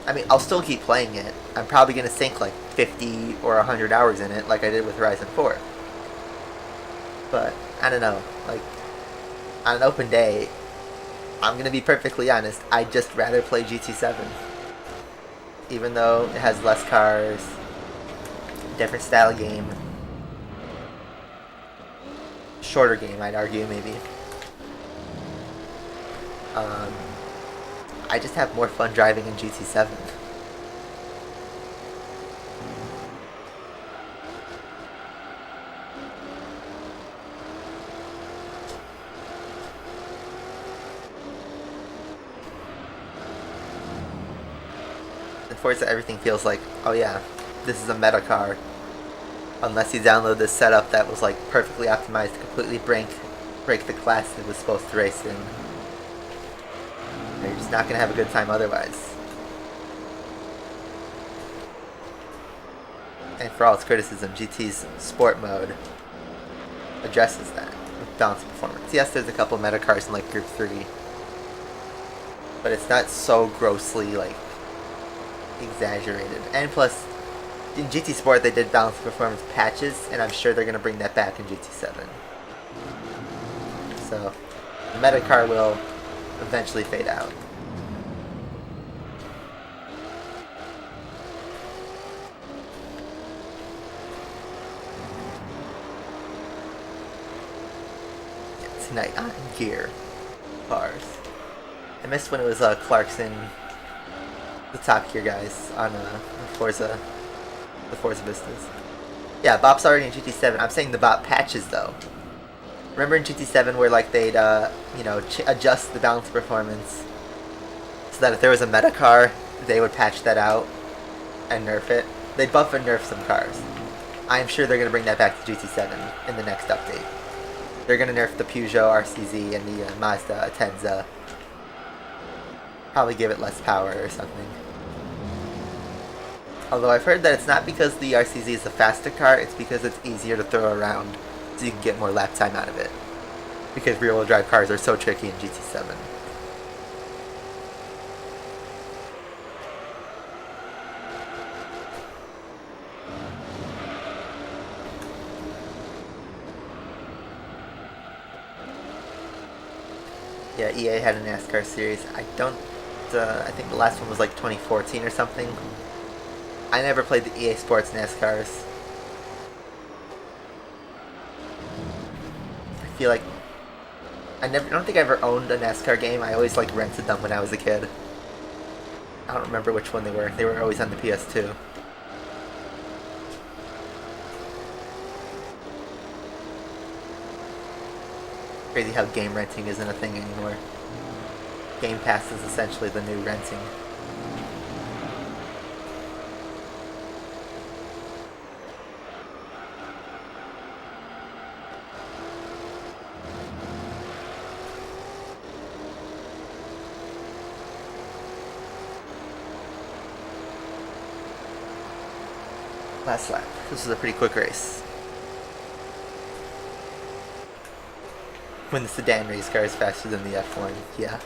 I mean, I'll still keep playing it. I'm probably going to sink like 50 or 100 hours in it like I did with Horizon 4. But, I don't know. Like, on an open day, I'm going to be perfectly honest, I'd just rather play GT7. Even though it has less cars, different style game, shorter game, I'd argue, maybe. I just have more fun driving in GT7. Forza, everything feels like, oh yeah, this is a meta car. Unless you download this setup that was like perfectly optimized to completely break the class it was supposed to race in. You're just not gonna have a good time otherwise. And for all its criticism, GT's sport mode addresses that with balanced performance. Yes, there's a couple meta cars in like Group 3, but it's not so grossly like exaggerated. And plus, in GT Sport they did balanced performance patches, and I'm sure they're gonna bring that back in GT7. So the meta car will eventually fade out. Tonight on Gear cars. I missed when it was Clarkson, the Top Gear guys on the Forza Vistas. Yeah, Bop's already in GT7. I'm saying the Bop patches though. Remember in GT7 where like they'd adjust the balance performance so that if there was a meta car, they would patch that out and nerf it. They'd buff and nerf some cars. I'm sure they're gonna bring that back to GT7 in the next update. They're gonna nerf the Peugeot RCZ and the Mazda Atenza. Probably give it less power or something. Although I've heard that it's not because the RCZ is a faster car, it's because it's easier to throw around, so you can get more lap time out of it. Because rear-wheel drive cars are so tricky in GT7. Yeah, EA had a NASCAR series. I think the last one was like 2014 or something. I never played the EA Sports NASCARs. I feel like I don't think I ever owned a NASCAR game. I always like rented them when I was a kid. I don't remember which one they were. They were always on the PS2. Crazy how game renting isn't a thing anymore. Game Pass is essentially the new renting. Last lap. This was a pretty quick race. When the sedan race car is faster than the F1, yeah.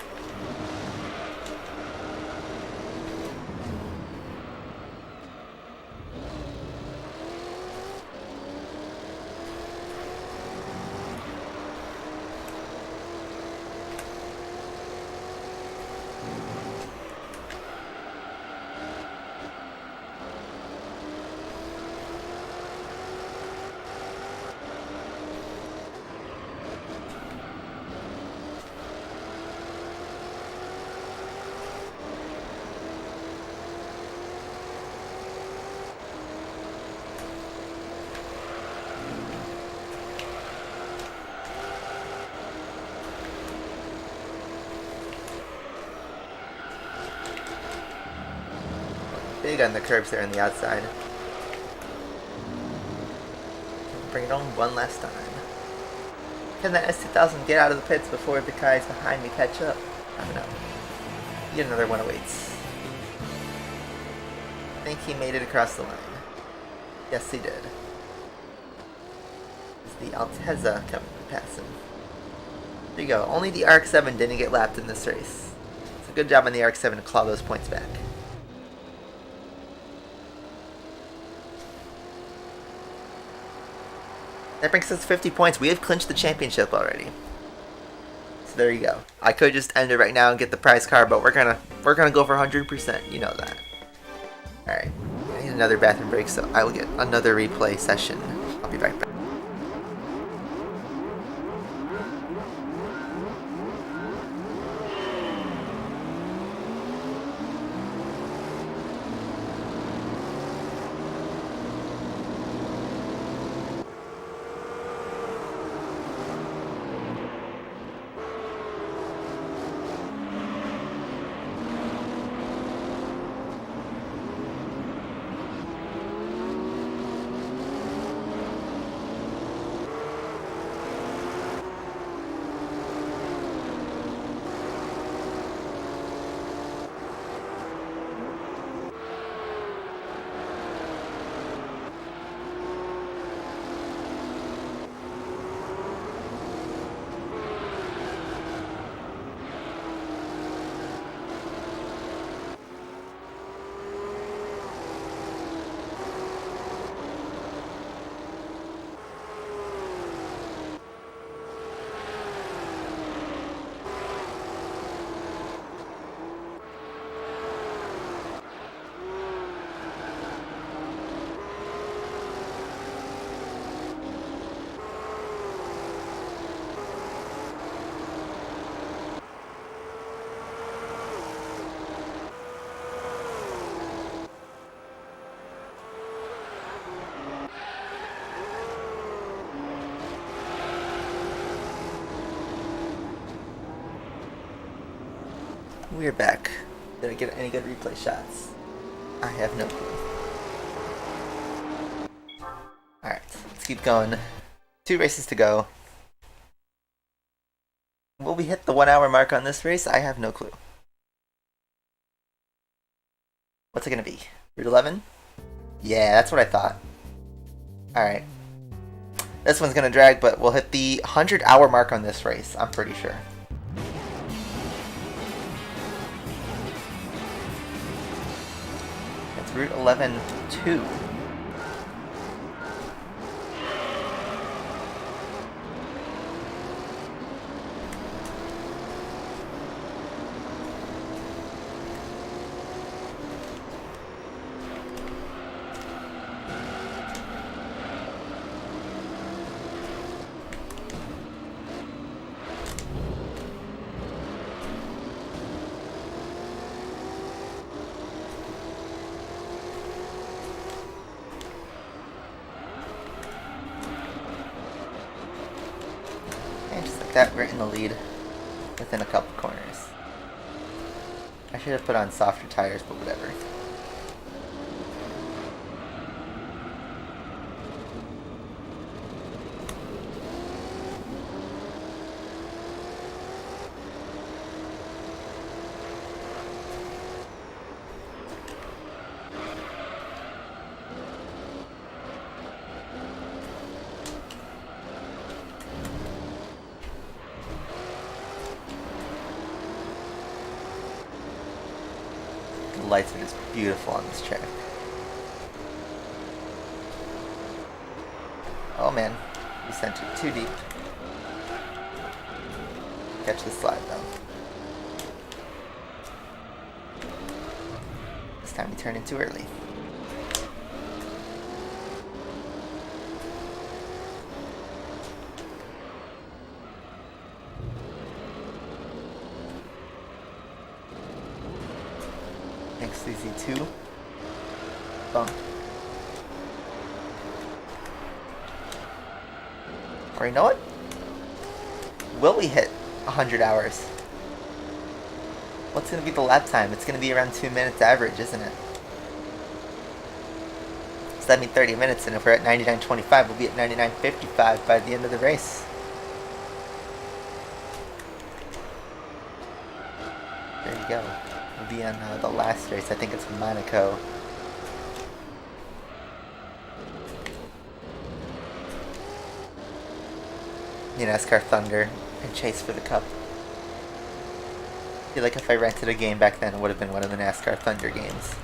Big on the curbs there on the outside. Bring it on one last time. Can that S2000 get out of the pits before the guys behind me catch up? I don't know. Yet another one awaits. I think he made it across the line. Yes, he did. It's the Altezza coming past him. There you go. Only the RX-7 didn't get lapped in this race. It's a good job on the RX-7 to claw those points back. That brings us 50 points. We have clinched the championship already. So there you go. I could just end it right now and get the prize card, but we're gonna go for 100%. You know that. All right. I need another bathroom break, so I will get another replay session. I'll be right back. We're back. Did I get any good replay shots? I have no clue. Alright, let's keep going. 2 races to go. Will we hit the 1 hour mark on this race? I have no clue. What's it gonna be? Route 11? Yeah, that's what I thought. Alright. This one's gonna drag, but we'll hit the 100 hour mark on this race, I'm pretty sure. It's Route 11-2. That we're in the lead within a couple corners. I should have put on softer tires, but whatever. The lights are just beautiful on this track. Oh man, we sent it too deep. Catch the slide though. This time we turned in too early. Thanks, CZ2. Bump. Or you know what? Will we hit 100 hours? What's going to be the lap time? It's going to be around 2 minutes average, isn't it? So that means 30 minutes, and if we're at 99.25, we'll be at 99.55 by the end of the race. There you go. We'll be on the last race. I think it's Monaco. You know, NASCAR Thunder and Chase for the Cup. I feel like if I rented a game back then, it would have been one of the NASCAR Thunder games.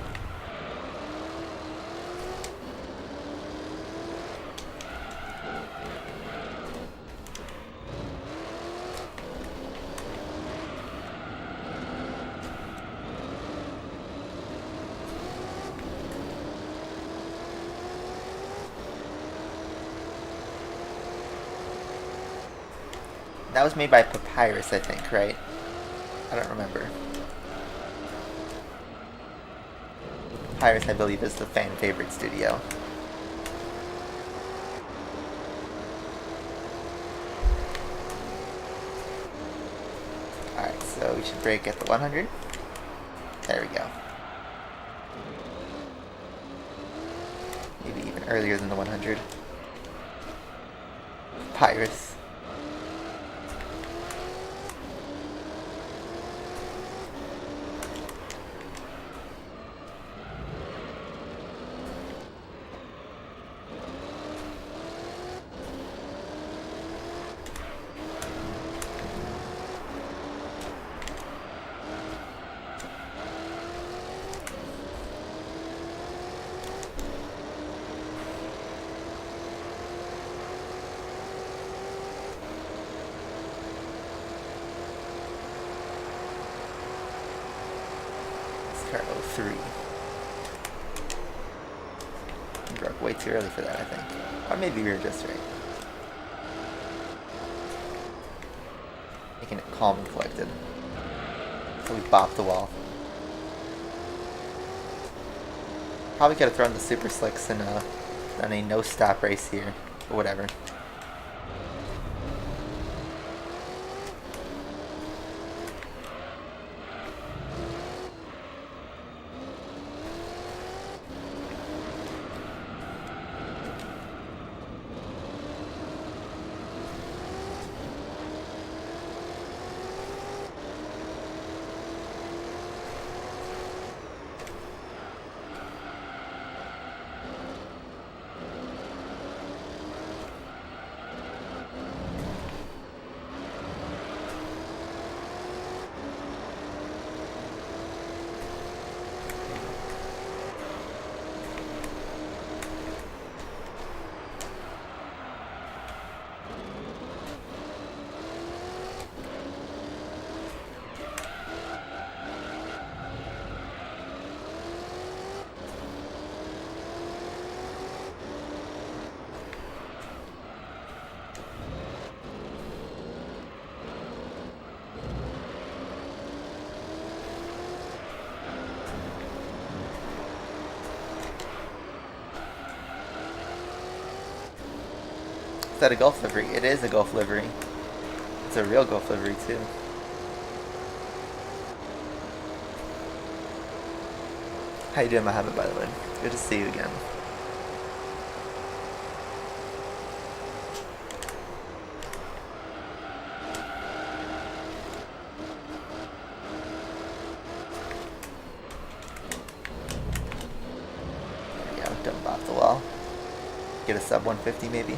That was made by Papyrus, I think, right? I don't remember. Papyrus, I believe, is the fan favorite studio. Alright, so we should brake at the 100. There we go. Maybe even earlier than the 100. Papyrus. Car 03. We broke way too early for that, I think. Or maybe we were just right. Making it calm and collected. So we bopped the wall. Probably could have thrown the super slicks and done a no stop race here, or whatever. Is that a Gulf livery? It is a Gulf livery. It's a real Gulf livery too. How you doing, Mohammed, by the way? Good to see you again. Dump off the wall. Get a sub 150 maybe.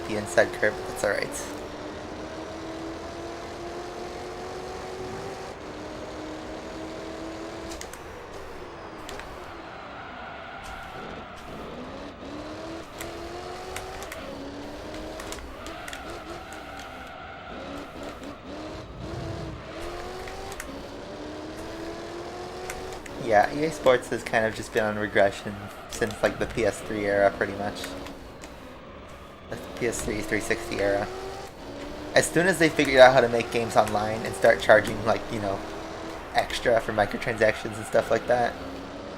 The inside curb, but that's alright. Yeah, EA Sports has kind of just been on regression since like the PS3 era, pretty much. The PS3 360 era. As soon as they figured out how to make games online and start charging, like, you know, extra for microtransactions and stuff like that,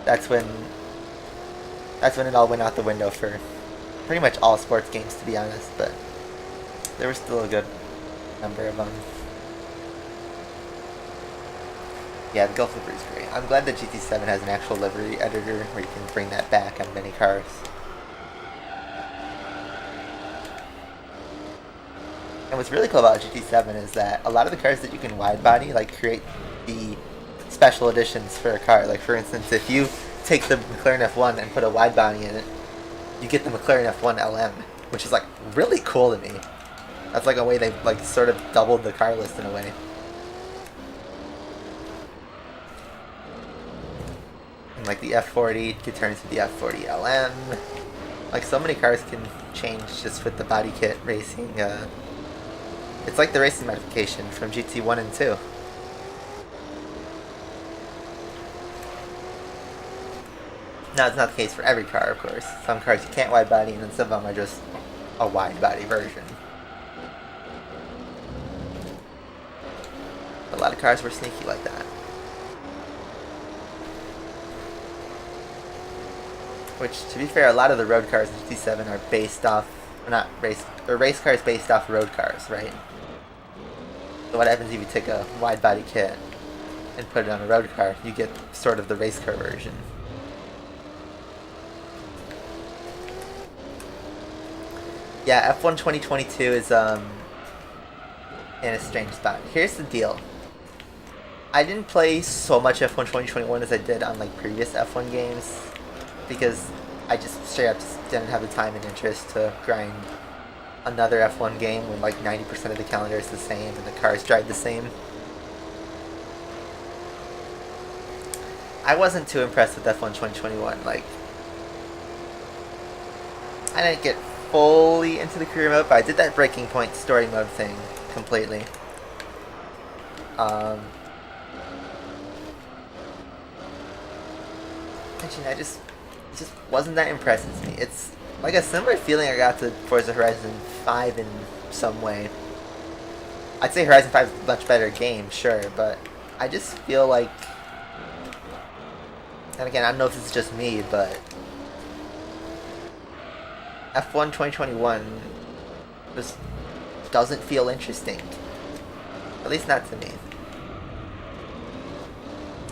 that's when it all went out the window for pretty much all sports games, to be honest. But there was still a good number of them. Yeah, the Gulf livery is great. I'm glad that GT7 has an actual livery editor where you can bring that back on many cars. And what's really cool about GT7 is that a lot of the cars that you can wide body, like, create the special editions for a car. Like, for instance, if you take the McLaren F1 and put a wide body in it, you get the McLaren F1 LM, which is, like, really cool to me. That's like a way they, like, sort of doubled the car list in a way. And, like, the F40 could turn into the F40 LM. Like, so many cars can change just with the body kit racing, it's like the racing modification from GT1 and 2. Now, it's not the case for every car, of course. Some cars you can't wide body, and then some of them are just a wide body version. A lot of cars were sneaky like that. Which, to be fair, a lot of the road cars in GT7 are based off, or race cars based off road cars, right? So what happens if you take a wide body kit and put it on a road car? You get sort of the race car version. Yeah, F1 2022 is in a strange spot. Here's the deal. I didn't play so much F1 2021 as I did on like previous F1 games because I just straight up just didn't have the time and interest to grind another F1 game when like 90% of the calendar is the same and the cars drive the same. I wasn't too impressed with F1 2021. Like, I didn't get fully into the career mode, but I did that breaking point story mode thing completely. It just wasn't that impressive to me. It's like a similar feeling I got to Forza Horizon 5 in some way. I'd say Horizon 5 is a much better game, sure, but I just feel like, and again, I don't know if this is just me, but F1 2021 just doesn't feel interesting. At least not to me.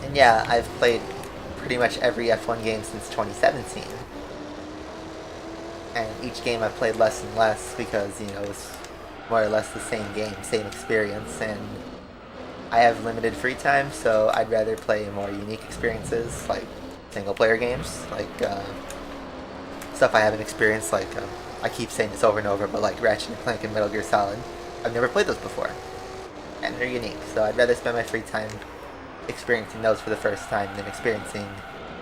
And yeah, I've played pretty much every F1 game since 2017. And each game I've played less and less because, you know, it's more or less the same game, same experience, and I have limited free time, so I'd rather play more unique experiences, like single-player games, like stuff I haven't experienced, like, I keep saying this over and over, but like Ratchet & Clank and Metal Gear Solid. I've never played those before, and they're unique, so I'd rather spend my free time experiencing those for the first time than experiencing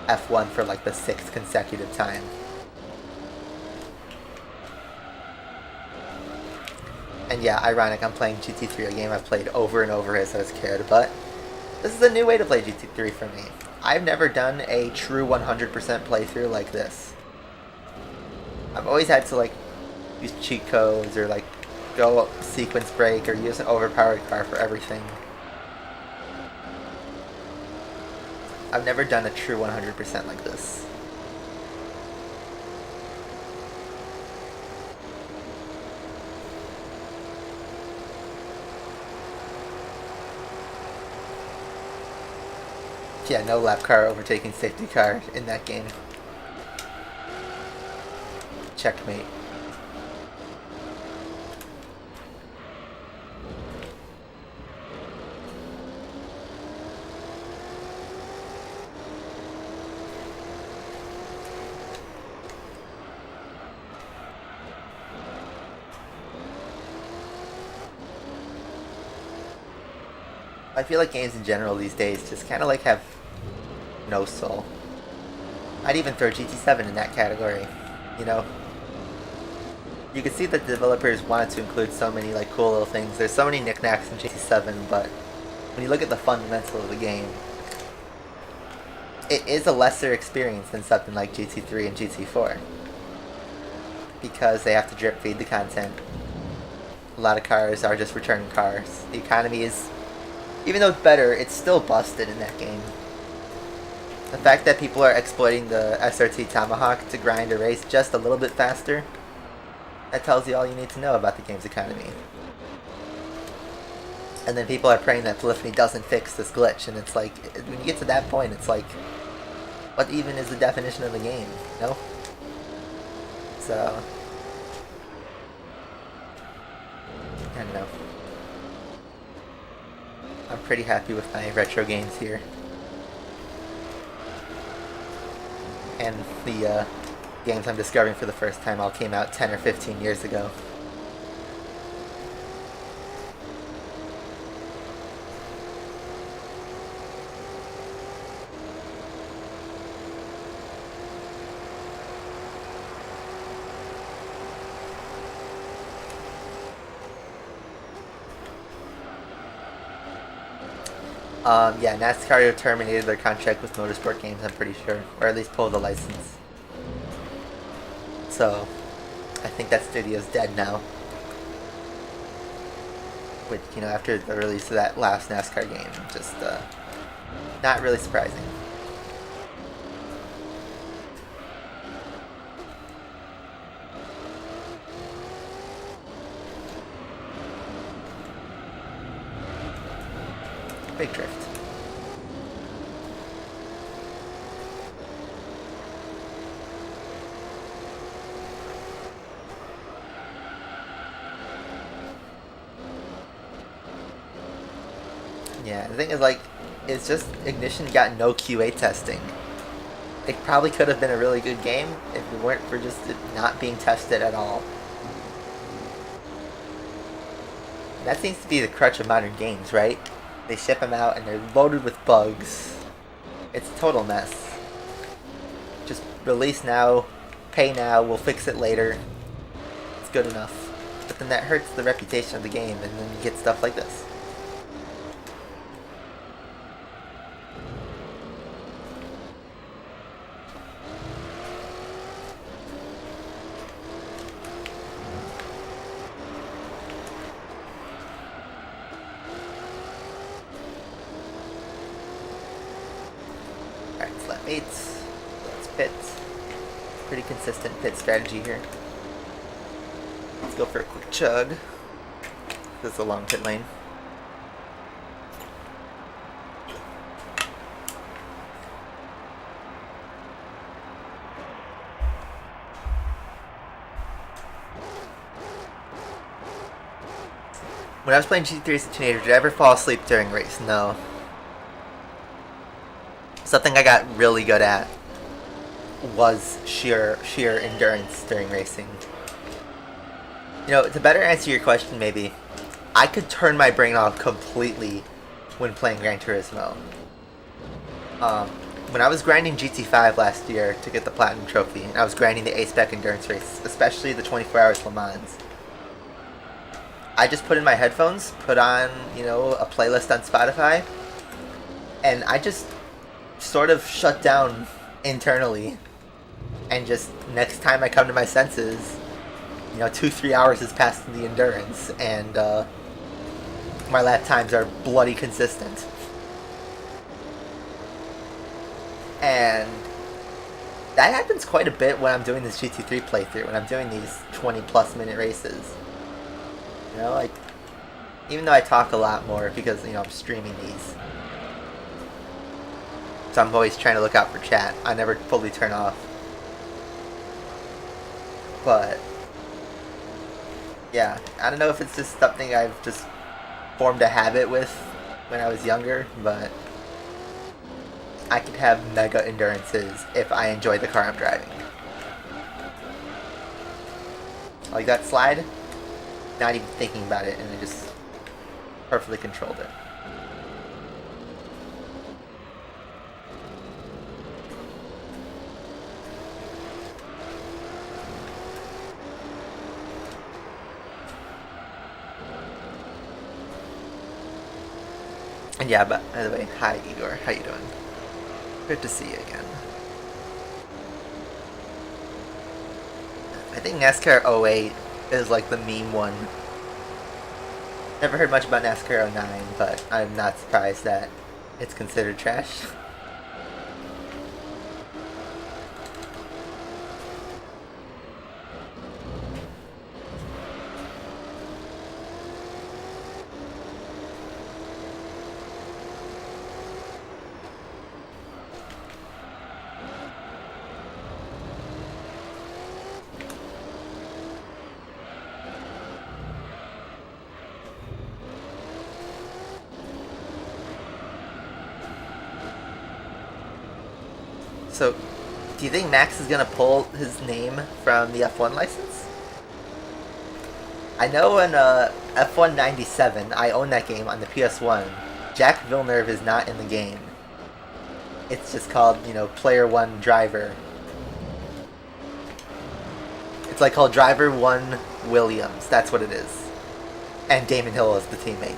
F1 for like the 6th consecutive time. And yeah, ironic, I'm playing GT3, a game I've played over and over as I was a kid, but this is a new way to play GT3 for me. I've never done a true 100% playthrough like this. I've always had to like use cheat codes or like go sequence break or use an overpowered car for everything. I've never done a true 100% like this. Yeah, no lap car overtaking safety car in that game. Checkmate. I feel like games in general these days just kind of like have no soul. I'd even throw GT7 in that category, you know? You can see that the developers wanted to include so many like cool little things. There's so many knickknacks in GT7, but when you look at the fundamental of the game, it is a lesser experience than something like GT3 and GT4. Because they have to drip feed the content. A lot of cars are just returning cars. The economy is, even though it's better, it's still busted in that game. The fact that people are exploiting the SRT Tomahawk to grind a race just a little bit faster, that tells you all you need to know about the game's economy. And then people are praying that Polyphony doesn't fix this glitch, and it's like, when you get to that point, it's like, what even is the definition of the game, you know? So, I don't know. I'm pretty happy with my retro games here. And the games I'm discovering for the first time all came out 10 or 15 years ago. Yeah, NASCAR terminated their contract with Motorsport Games, I'm pretty sure. Or at least pulled the license. So, I think that studio's dead now. Which, you know, after the release of that last NASCAR game, just, not really surprising. Big drift. Yeah, the thing is, like, it's just Ignition got no QA testing. It probably could have been a really good game if it weren't for just it not being tested at all. That seems to be the crutch of modern games, right? They ship them out and they're loaded with bugs. It's a total mess. Just release now, pay now, we'll fix it later. It's good enough. But then that hurts the reputation of the game, and then you get stuff like this. Alright, lap 8. Let's pit. Pretty consistent pit strategy here. Let's go for a quick chug. This is a long pit lane. When I was playing GT3 as a teenager, did I ever fall asleep during race? No. Something I got really good at was sheer endurance during racing. You know, to better answer your question, maybe, I could turn my brain off completely when playing Gran Turismo. When I was grinding GT5 last year to get the Platinum Trophy, and I was grinding the A-Spec Endurance Race, especially the 24 Hours Le Mans, I just put in my headphones, put on, a playlist on Spotify, and I just sort of shut down internally, and just next time I come to my senses, 2-3 hours has passed in the endurance, and my lap times are bloody consistent. And that happens quite a bit when I'm doing this GT3 playthrough, when I'm doing these 20+ minute races. Even though I talk a lot more because, I'm streaming these. So I'm always trying to look out for chat. I never fully turn off. But, yeah, I don't know if it's just something I've just formed a habit with when I was younger, but I could have mega endurances if I enjoy the car I'm driving. Like that slide, not even thinking about it, and I just perfectly controlled it. And yeah, but by the way, hi Igor, how you doing? Good to see you again. I think NASCAR 08 is like the meme one. Never heard much about NASCAR 09, but I'm not surprised that it's considered trash. So, do you think Max is going to pull his name from the F1 license? I know in F1 97, I own that game on the PS1, Jacques Villeneuve is not in the game. It's just called, Player 1 Driver. It's like called Driver 1 Williams, that's what it is. And Damon Hill is the teammate.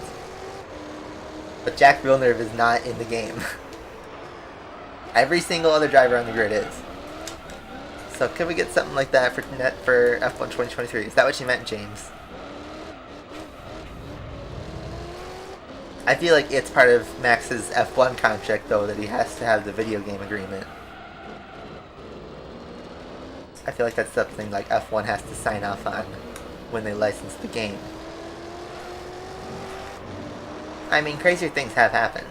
But Jacques Villeneuve is not in the game. Every single other driver on the grid is. So can we get something like that for F1 2023? Is that what you meant, James? I feel like it's part of Max's F1 contract, though, that he has to have the video game agreement. I feel like that's something like F1 has to sign off on when they license the game. I mean, crazier things have happened.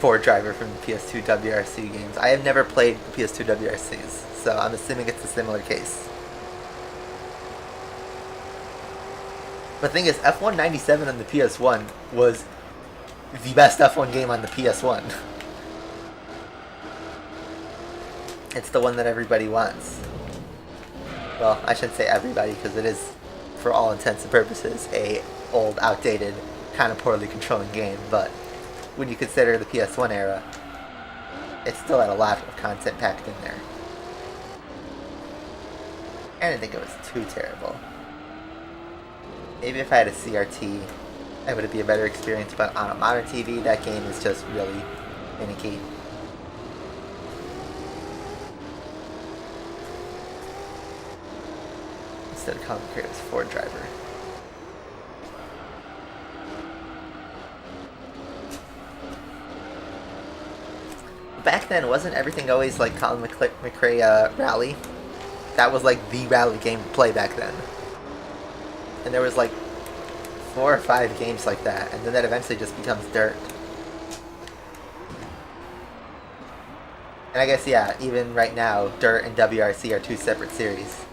Ford driver from the PS2 WRC games. I have never played the PS2 WRCs, so I'm assuming it's a similar case. But the thing is, F1 97 on the PS1 was the best F1 game on the PS1. It's the one that everybody wants. Well, I shouldn't say everybody, because it is, for all intents and purposes, a old, outdated, kind of poorly controlling game, but when you consider the PS1 era, it still had a lot of content packed in there. I didn't think it was too terrible. Maybe if I had a CRT, it would be a better experience, but on a modern TV, that game is just really finicky. Instead of calling it as Ford driver. Back then, wasn't everything always like Colin McRae Rally? That was like the rally game to play back then. And there was like 4 or 5 games like that, and then that eventually just becomes dirt. And I guess, yeah, even right now, dirt and WRC are 2 separate series.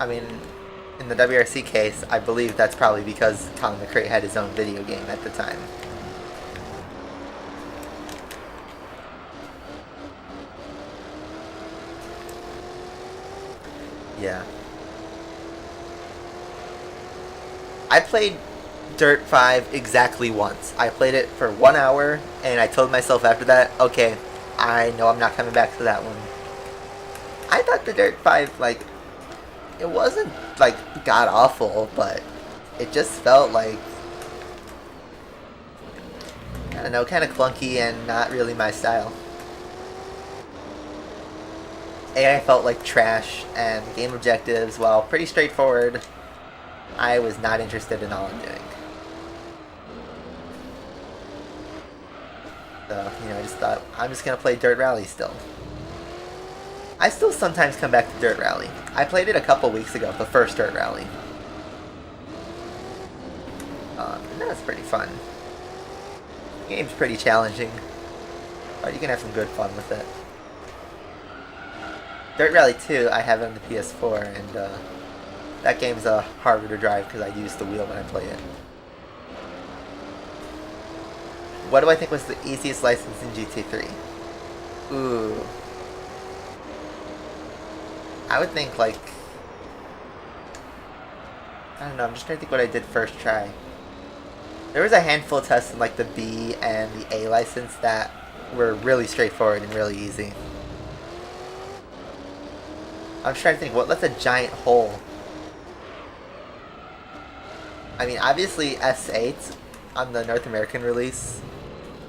I mean, In the WRC case, I believe that's probably because Colin McRae had his own video game at the time. Yeah. I played Dirt 5 exactly once. I played it for 1 hour, and I told myself after that, okay, I know I'm not coming back to that one. I thought the Dirt 5, like, it wasn't, like, god-awful, but it just felt like, I don't know, kind of clunky and not really my style. AI felt like trash, and game objectives, while pretty straightforward, I was not interested in all I'm doing. So, you know, I just thought, I'm just going to play Dirt Rally still. I still sometimes come back to Dirt Rally. I played it a couple weeks ago, the first Dirt Rally. And that was pretty fun. The game's pretty challenging, but you can have some good fun with it. Dirt Rally 2, I have it on the PS4, and that game's harder to drive because I use the wheel when I play it. What do I think was the easiest license in GT3? Ooh. I would think, like, I don't know, I'm just trying to think what I did first try. There was a handful of tests in, like, the B and the A license that were really straightforward and really easy. I'm just trying to think, what left a giant hole? I mean, obviously S8 on the North American release,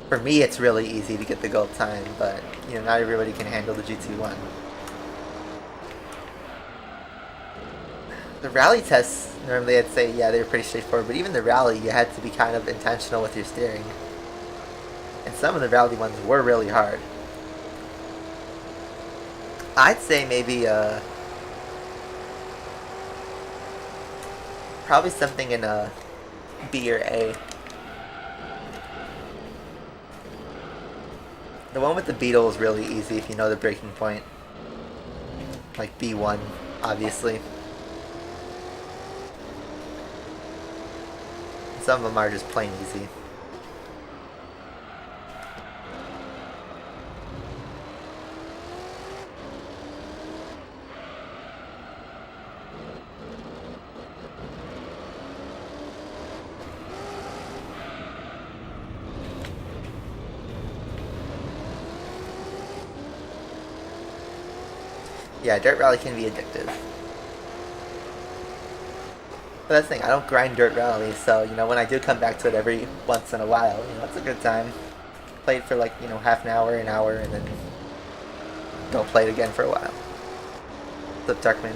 for me it's really easy to get the gold time, but, you know, not everybody can handle the GT1. The rally tests, normally I'd say, yeah, they were pretty straightforward, but even the rally, you had to be kind of intentional with your steering. And some of the rally ones were really hard. I'd say maybe, probably something in a B or A. The one with the Beetle is really easy if you know the breaking point. Like B1, obviously. Some of them are just plain easy. Yeah, Dirt Rally can be addictive. But that's the thing, I don't grind Dirt Rally, so, you know, when I do come back to it every once in a while, you know, it's a good time. Play it for, like, you know, half an hour, and then don't play it again for a while. Flip Darkman.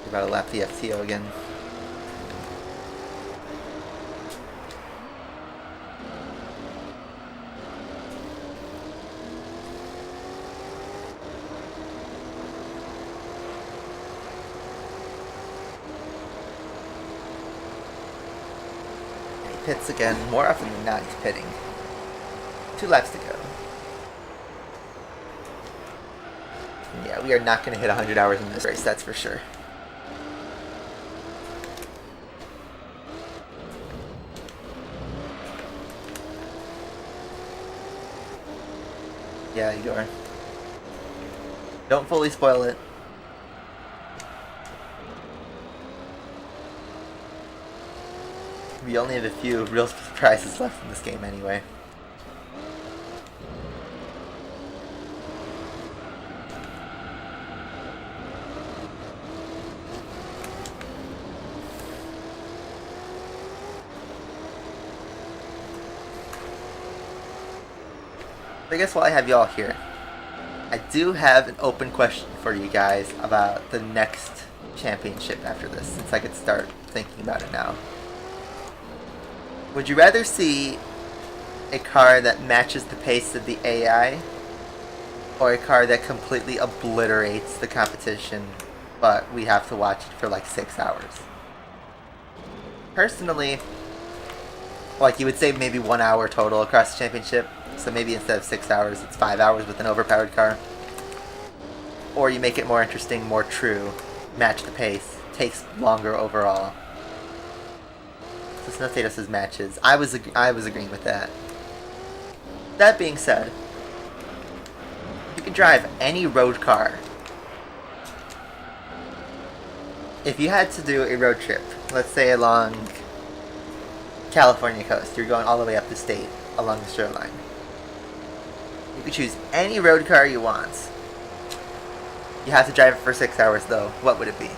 About to lap the FTO again. And he pits again. More often than not, he's pitting. 2 laps to go. Yeah, we are not going to hit 100 hours in this race, that's for sure. Yeah, you are. Don't fully spoil it. We only have a few real surprises left in this game anyway. I guess while I have y'all here, I do have an open question for you guys about the next championship after this, since I could start thinking about it now. Would you rather see a car that matches the pace of the AI, or a car that completely obliterates the competition, but we have to watch it for like 6 hours? Personally, like, you would save maybe 1 hour total across the championship, so maybe instead of 6 hours, it's 5 hours with an overpowered car. Or you make it more interesting, more true, match the pace, takes longer overall. So SnakeEater says matches. I was agreeing with that. That being said, you can drive any road car. If you had to do a road trip, let's say along California coast, you're going all the way up the state along the shoreline. You could choose any road car you want. You have to drive it for 6 hours though. What would it be?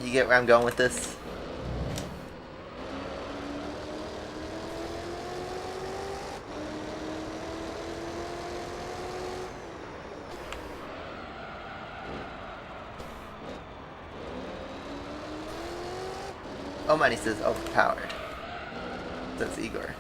You get where I'm going with this? Oh, money says overpowered. That's Igor.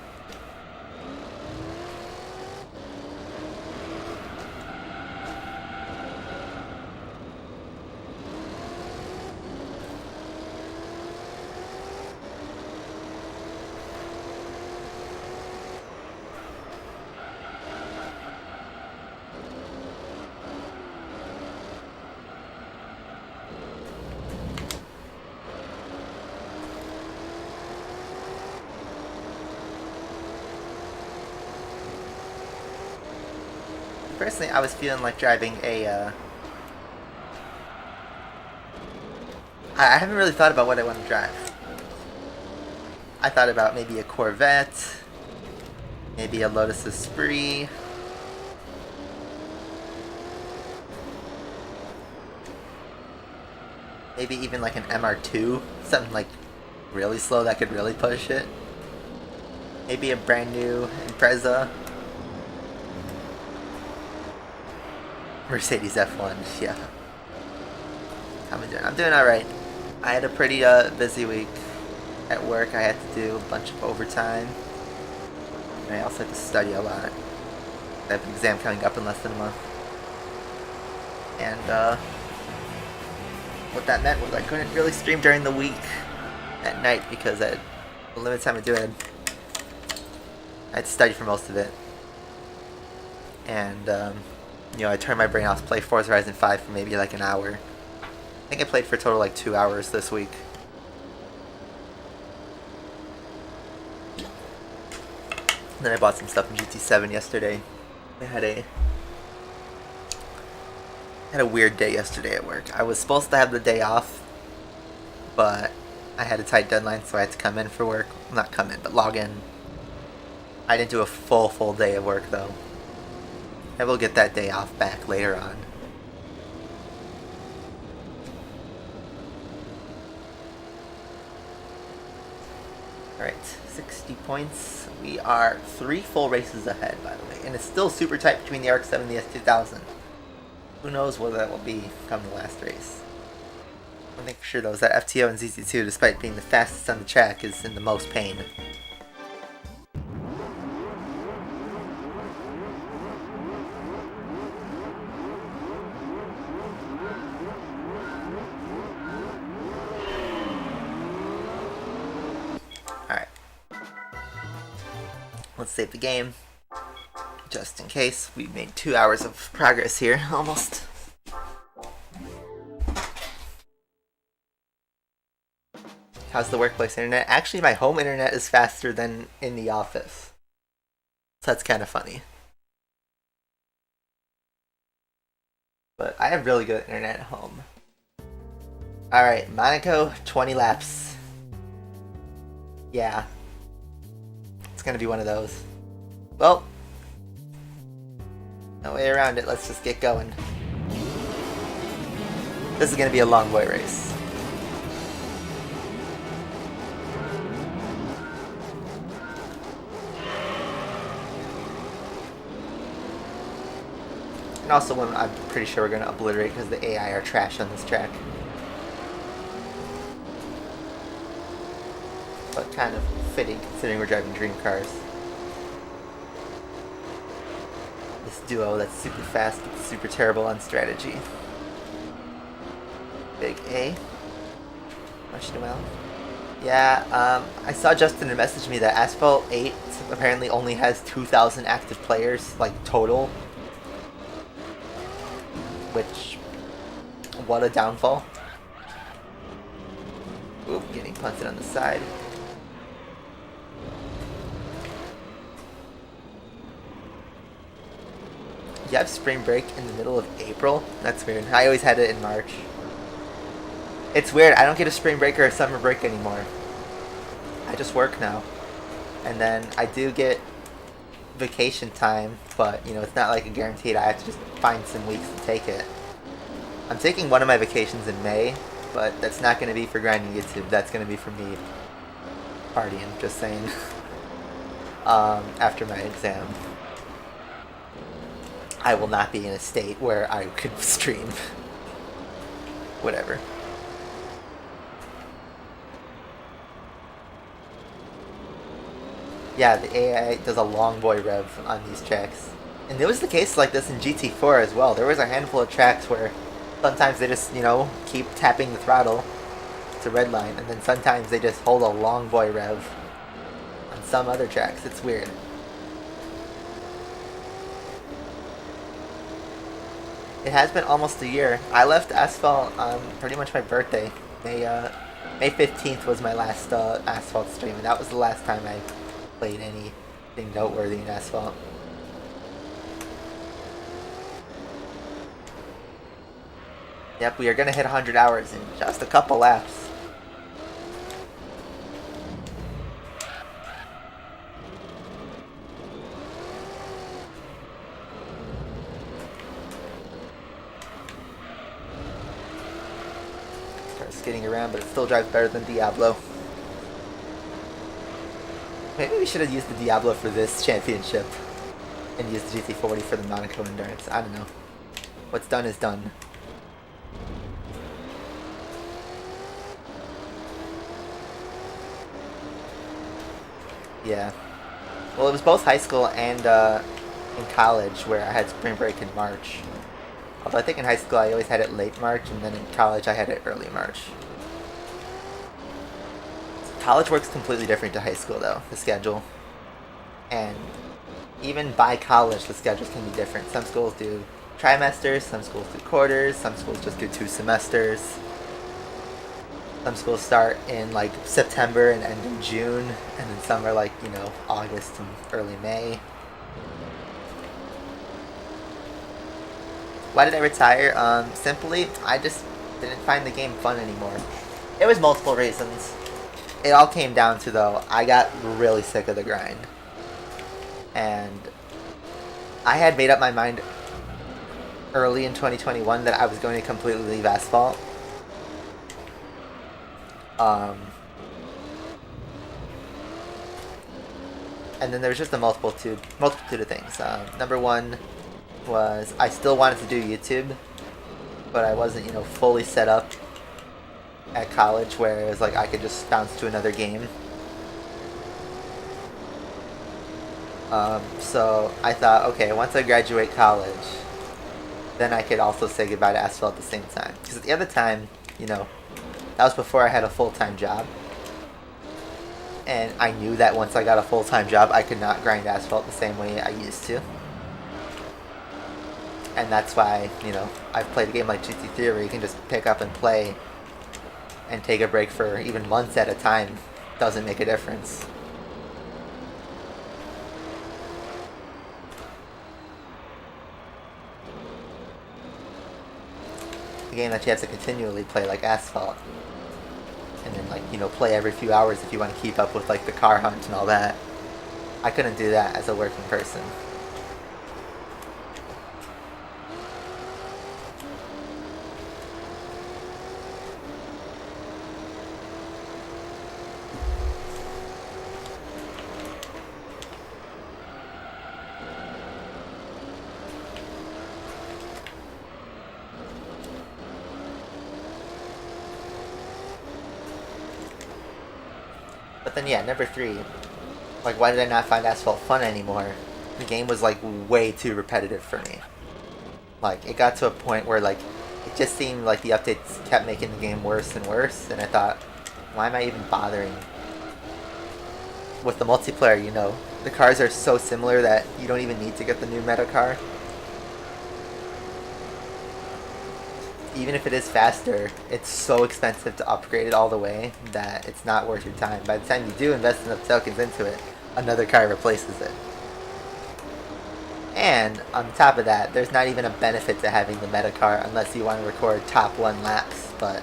Personally, I was feeling like driving a, I haven't really thought about what I want to drive. I thought about maybe a Corvette, maybe a Lotus Esprit, maybe even like an MR2, something like really slow that could really push it. Maybe a brand new Impreza. Mercedes F1, yeah. I'm doing alright. I had a pretty busy week at work. I had to do a bunch of overtime. And I also had to study a lot. I have an exam coming up in less than a month. And what that meant was I couldn't really stream during the week at night because I had a limited time to do it. I had to study for most of it. And you know, I turned my brain off to play Forza Horizon 5 for maybe like an hour. I think I played for a total like 2 hours this week. And then I bought some stuff in GT7 yesterday. I had a weird day yesterday at work. I was supposed to have the day off, but I had a tight deadline, so I had to come in for work. Not come in, but log in. I didn't do a full day of work though. I will get that day off back later on. Alright, 60 points. We are 3 full races ahead, by the way. And it's still super tight between the RX-7 and the S2000. Who knows what that will be come the last race. One thing for sure though is that FTO and ZZ2, despite being the fastest on the track, is in the most pain. Let's save the game, just in case. We've made 2 hours of progress here, almost. How's the workplace internet? Actually, my home internet is faster than in the office. So that's kind of funny. But I have really good internet at home. Alright, Monaco, 20 laps. Yeah. It's gonna be one of those. Well, no way around it. Let's just get going. This is gonna be a long boy race. and also one I'm pretty sure we're going to obliterate because the AI are trash on this track. But kind of fitting considering we're driving dream cars. This duo that's super fast but super terrible on strategy. Big A. Much Noel. Yeah, I saw Justin message me that Asphalt 8 apparently only has 2,000 active players, like, total. Which, what a downfall. Oop, getting punted on the side. You have spring break in the middle of April? That's weird. I always had it in March. It's weird, I don't get a spring break or a summer break anymore. I just work now. And then I do get vacation time, but you know, it's not like a guaranteed. I have to just find some weeks to take it. I'm taking one of my vacations in May, but that's not going to be for grinding YouTube. That's going to be for me partying, just saying. After my exam. I will not be in a state where I could stream. Whatever. Yeah, the AI does a long boy rev on these tracks. And it was the case like this in GT4 as well. There was a handful of tracks where sometimes they just, you know, keep tapping the throttle to redline, and then sometimes they just hold a long boy rev on some other tracks. It's weird. It has been almost a year. I left Asphalt on pretty much my birthday. May 15th was my last Asphalt stream, and that was the last time I played anything noteworthy in Asphalt. Yep, we are going to hit 100 hours in just a couple laps. Starts skidding around, but it still drives better than Diablo. Maybe we should have used the Diablo for this championship and used the GT40 for the Monaco Endurance. I don't know. What's done is done. Yeah. Well, it was both high school and in college where I had spring break in March. Although I think in high school I always had it late March, and then in college I had it early March. College works completely different to high school though, the schedule. And even by college the schedules can be different. Some schools do trimesters, some schools do quarters, some schools just do 2 semesters. Some schools start in like September and end in June, and then some are like, you know, August and early May. Why did I retire? Simply, I just didn't find the game fun anymore. It was multiple reasons. It all came down to, though, I got really sick of the grind. And I had made up my mind early in 2021 that I was going to completely leave Asphalt. And then there was just a multitude of things. Number one was I still wanted to do YouTube, but I wasn't, you know, fully set up at college where it was like I could just bounce to another game. So I thought, okay, once I graduate college, then I could also say goodbye to Asphalt at the same time. Because at the other time, you know, that was before I had a full-time job. And I knew that once I got a full-time job, I could not grind Asphalt the same way I used to. And that's why, you know, I've played a game like GT3 where you can just pick up and play and take a break for even months at a time. Doesn't make a difference. A game that you have to continually play like Asphalt. And then, like, you know, play every few hours if you want to keep up with, like, the car hunt and all that. I couldn't do that as a working person. But then yeah, number 3, like why did I not find Asphalt fun anymore? The game was like way too repetitive for me. Like it got to a point where like it just seemed like the updates kept making the game worse and worse, and I thought, why am I even bothering with the multiplayer? You know, the cars are so similar that you don't even need to get the new meta car. Even if it is faster, it's so expensive to upgrade it all the way that it's not worth your time. By the time you do invest enough tokens into it, another car replaces it. And on top of that, there's not even a benefit to having the meta car unless you want to record top 1 laps. But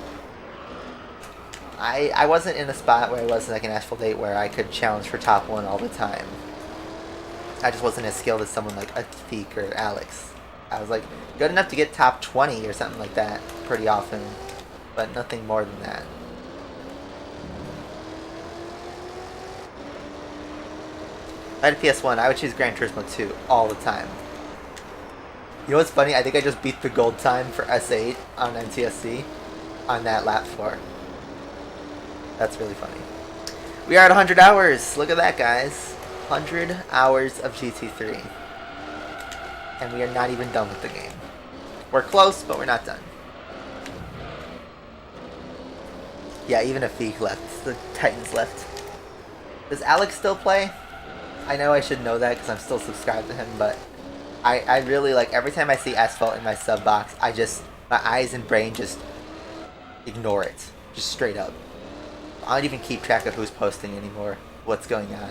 I wasn't in a spot where I was like an Asphalt 8 where I could challenge for top 1 all the time. I just wasn't as skilled as someone like Atik or Alex. I was like good enough to get top 20 or something like that pretty often, but nothing more than that. If I had a PS1, I would choose Gran Turismo 2 all the time. You know what's funny? I think I just beat the gold time for S8 on NTSC on that lap floor. That's really funny. We are at 100 hours. Look at that, guys. 100 hours of GT3. And we are not even done with the game. We're close, but we're not done. Yeah, even if Feek left. The Titans left. Does Alex still play? I know I should know that because I'm still subscribed to him, but I really, like, every time I see Asphalt in my sub box, my eyes and brain just ignore it. Just straight up. I don't even keep track of who's posting anymore, what's going on.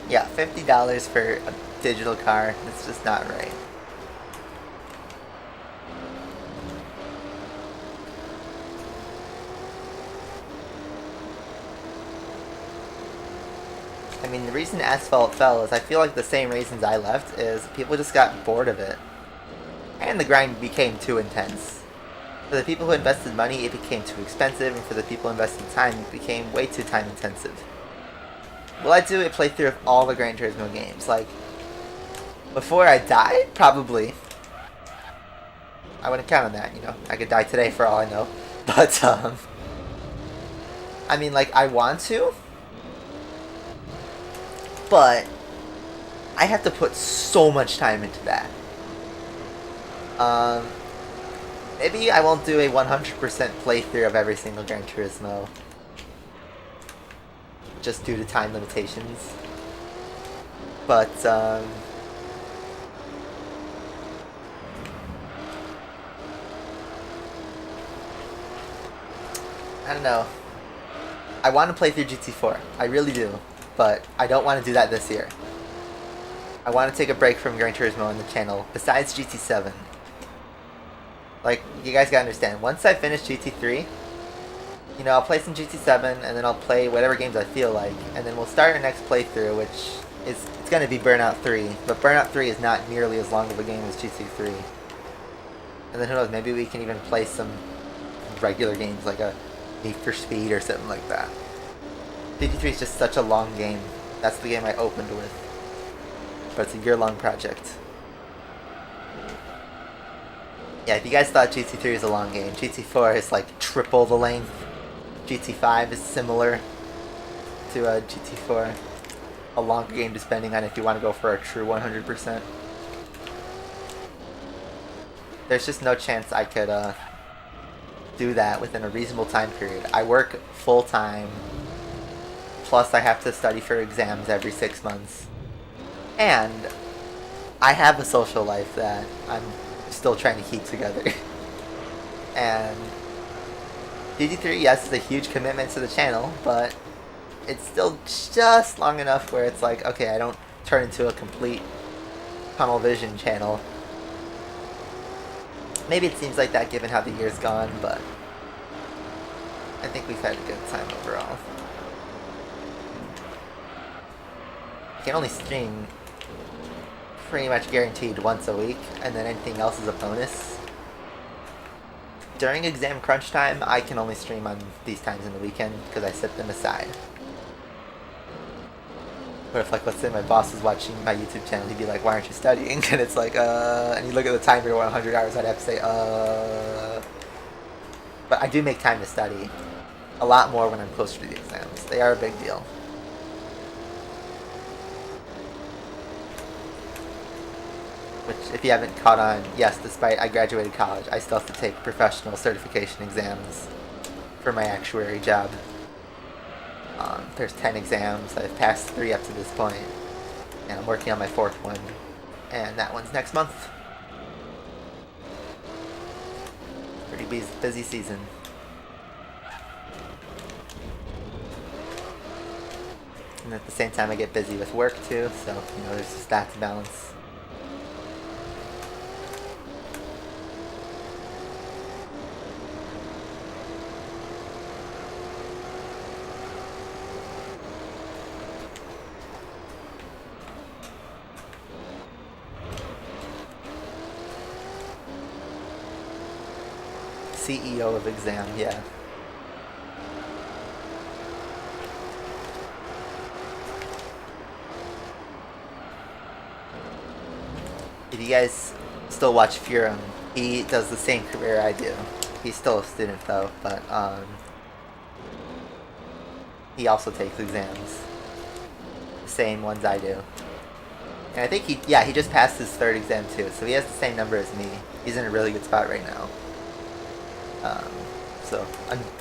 Yeah, $50 for a digital car, it's just not right. I mean, the reason Asphalt fell is I feel like the same reasons I left is people just got bored of it. And the grind became too intense. For the people who invested money, it became too expensive, and for the people who invested time, it became way too time intensive. Will I do a playthrough of all the Gran Turismo games? Like, before I die? Probably. I wouldn't count on that, you know. I could die today for all I know. But, I mean, like, I want to. But, I have to put so much time into that. Maybe I won't do a 100% playthrough of every single Gran Turismo. Just due to time limitations. But, I don't know. I want to play through GT4. I really do. But I don't want to do that this year. I want to take a break from Gran Turismo on the channel, besides GT7. Like, you guys gotta understand, once I finish GT3, you know, I'll play some GT7, and then I'll play whatever games I feel like, and then we'll start our next playthrough, which is, it's gonna be Burnout 3, but Burnout 3 is not nearly as long of a game as GT3. And then who knows, maybe we can even play some regular games, like a Need for Speed or something like that. GT3 is just such a long game. That's the game I opened with. But it's a year-long project. Yeah, if you guys thought GT3 is a long game, GT4 is like triple the length. GT5 is similar to GT4. A longer game depending on if you want to go for a true 100%. There's just no chance I could do that within a reasonable time period. I work full-time, plus I have to study for exams every 6 months. And I have a social life that I'm still trying to keep together. And GT3, yes, is a huge commitment to the channel, but it's still just long enough where it's like, okay, I don't turn into a complete tunnel vision channel. Maybe it seems like that given how the year's gone, but I think we've had a good time overall. You can only stream pretty much guaranteed once a week, and then anything else is a bonus. During exam crunch time, I can only stream on these times in the weekend because I set them aside. But if, like, let's say my boss is watching my YouTube channel, he'd be like, why aren't you studying? And it's like, and you look at the timer, 100 hours, I'd have to say, But I do make time to study a lot more when I'm closer to the exams. They are a big deal. Which, if you haven't caught on, yes, despite I graduated college, I still have to take professional certification exams for my actuary job. There's 10 exams. I've passed 3 up to this point, and I'm working on my 4th one, and that one's next month. Pretty busy season. And at the same time I get busy with work too, so, you know, there's just that to balance. CEO of exam, yeah. If you guys still watch Furum, he does the same career I do. He's still a student though, but he also takes exams. The same ones I do. And I think he just passed his 3rd exam too, so he has the same number as me. He's in a really good spot right now. So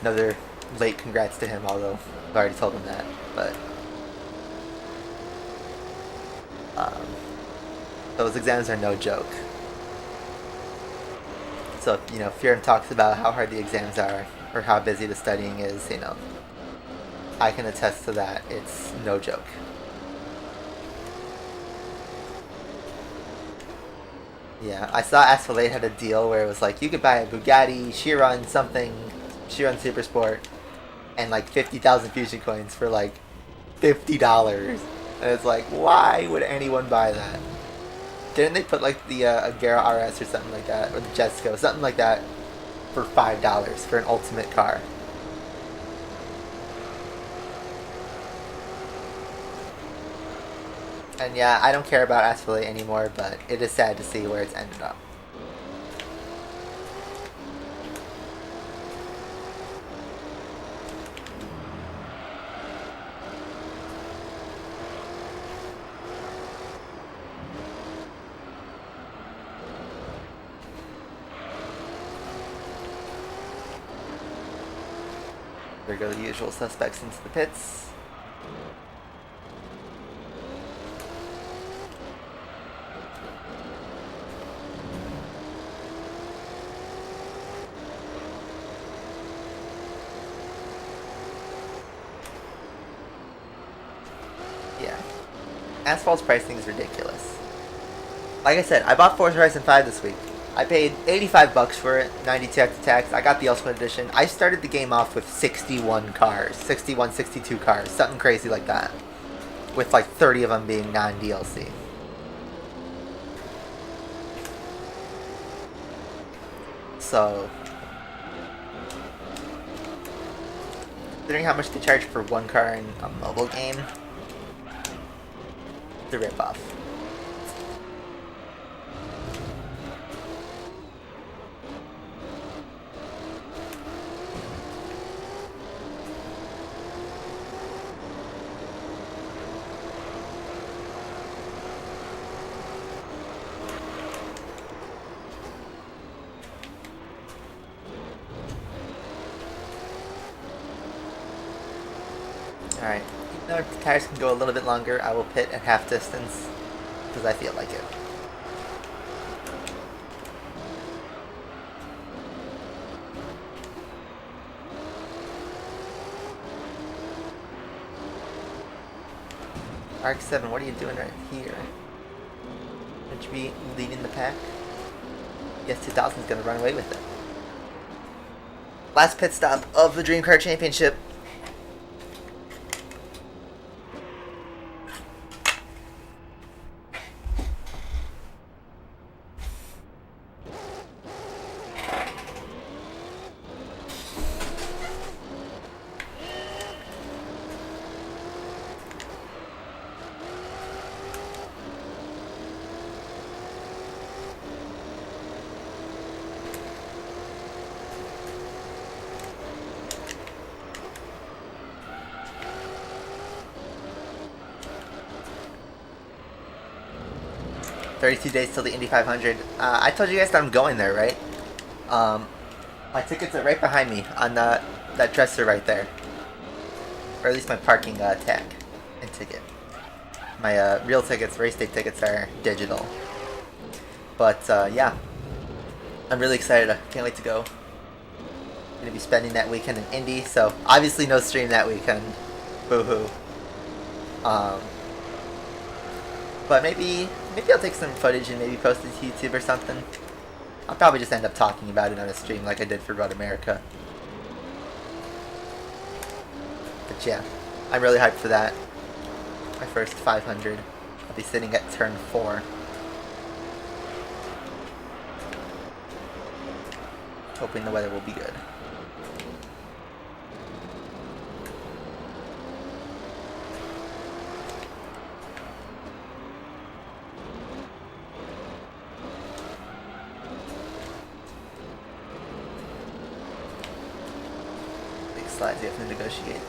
another late congrats to him, although I've already told him that, but those exams are no joke. So, you know, Furum talks about how hard the exams are, or how busy the studying is, you know, I can attest to that. It's no joke. Yeah, I saw Asphalt had a deal where it was like, you could buy a Bugatti Chiron Super Sport and like 50,000 Fusion coins for like $50. And it's like, why would anyone buy that? Didn't they put like the Agera RS or something like that, or the Jetsko, something like that, for $5 for an ultimate car? And yeah, I don't care about Asphalt anymore, but it is sad to see where it's ended up. There go the usual suspects into the pits. Yeah. Asphalt's pricing is ridiculous. Like I said, I bought Forza Horizon 5 this week. I paid $85 for it, 92 after tax. I got the Ultimate Edition. I started the game off with 61 cars, 61, 62 cars, something crazy like that, with like 30 of them being non-DLC. So, considering how much they charge for one car in a mobile game, it's a ripoff. Alright, even though if the tires can go a little bit longer, I will pit at half distance, because I feel like it. Arc 7, what are you doing right here? Should you be leading the pack? Yes, 2000 is going to run away with it. Last pit stop of the Dream Car Championship. $32 days till the Indy 500. I told you guys that I'm going there, right? My tickets are right behind me on that dresser right there. Or at least my parking tag and ticket. My real tickets, race day tickets, are digital. But yeah, I'm really excited. I can't wait to go. I'm going to be spending that weekend in Indy, so obviously no stream that weekend. Boo-hoo. But maybe I'll take some footage and maybe post it to YouTube or something. I'll probably just end up talking about it on a stream like I did for Road America. But yeah, I'm really hyped for that. My first 500. I'll be sitting at turn 4. Hoping the weather will be good. Slides you have to negotiate.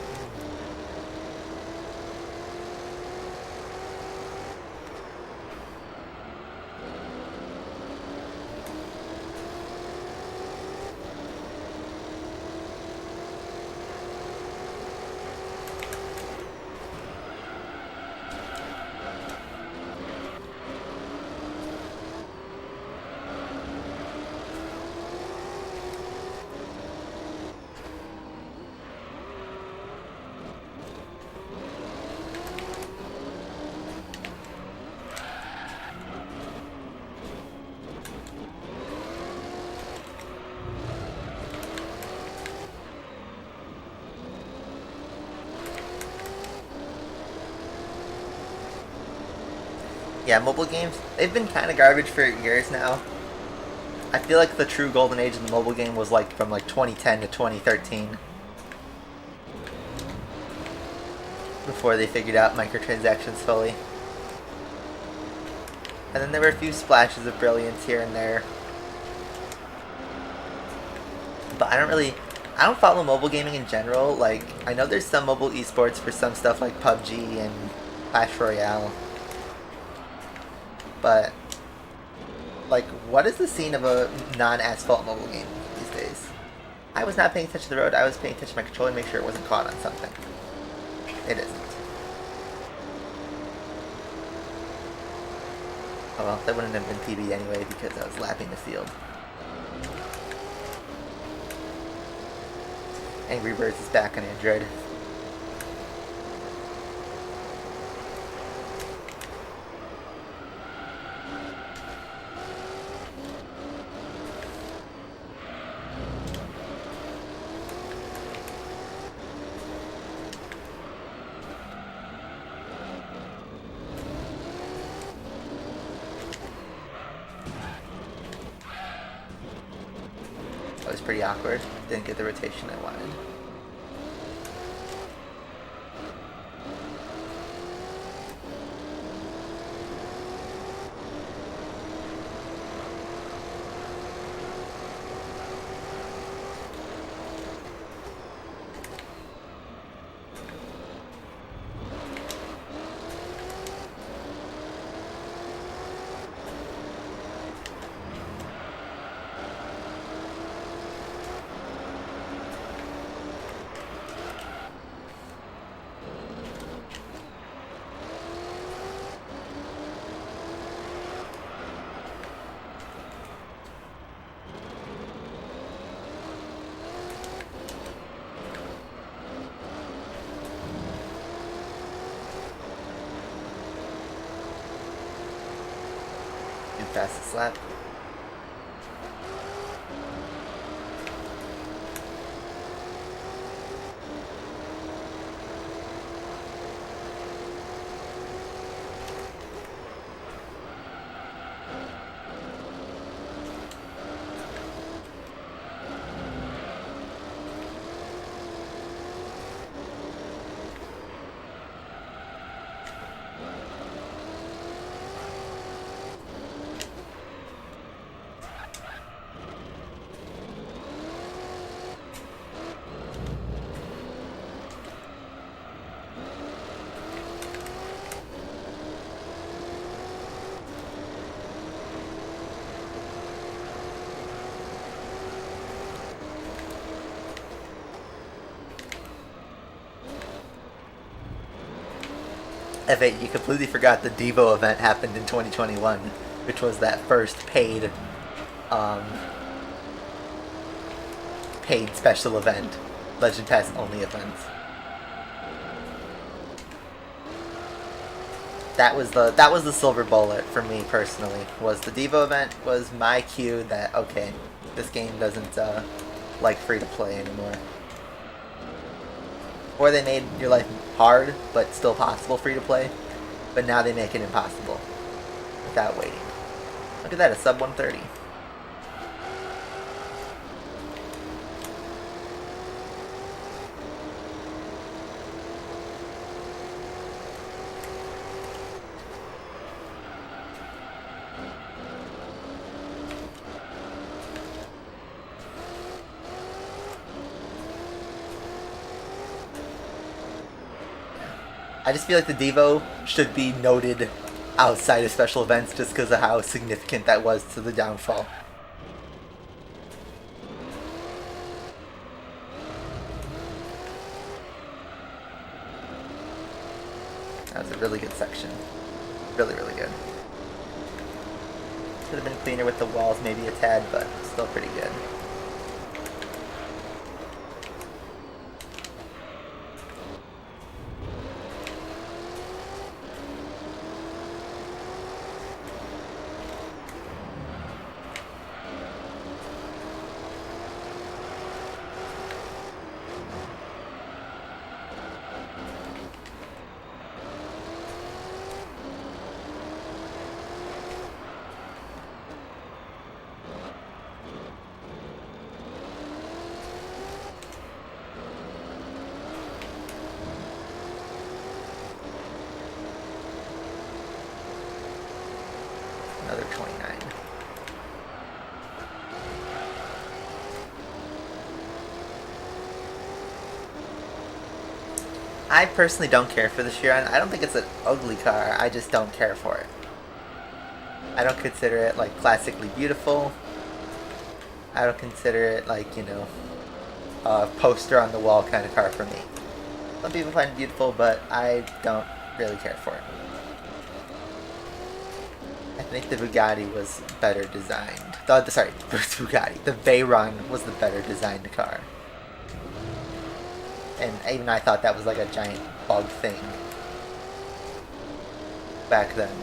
Yeah, mobile games, they've been kind of garbage for years now. I feel like the true golden age of the mobile game was like from like 2010 to 2013. Before they figured out microtransactions fully. And then there were a few splashes of brilliance here and there. But I don't follow mobile gaming in general. Like, I know there's some mobile esports for some stuff like PUBG and Clash Royale. But, like, what is the scene of a non-asphalt mobile game these days? I was not paying attention to the road. I was paying attention to my controller to make sure it wasn't caught on something. It isn't. Oh well, that wouldn't have been PB anyway because I was lapping the field. Angry Birds is back on Android. That was pretty awkward. Didn't get the rotation I wanted. fastest lap. F8, you completely forgot the Devo event happened in 2021, which was that first paid special event, Legend Pass only events. That was the silver bullet for me personally. Was the Devo event was my cue that okay, this game doesn't like free to play anymore. Or they made your life hard, but still possible free to play. But now they make it impossible without waiting. Look at that, a sub 130. I just feel like the Devo should be noted outside of special events just because of how significant that was to the downfall. That was a really good section. Really, really good. Could have been cleaner with the walls, maybe a tad, but still pretty good. Another 29. I personally don't care for the Chiron. I don't think it's an ugly car. I just don't care for it. I don't consider it like classically beautiful. I don't consider it like, you know, a poster on the wall kind of car for me. Some people find it beautiful, but I don't really care for it. I think the Bugatti was better designed. Sorry, the Bugatti. The Veyron was the better designed car. And even I thought that was like a giant bug thing back then.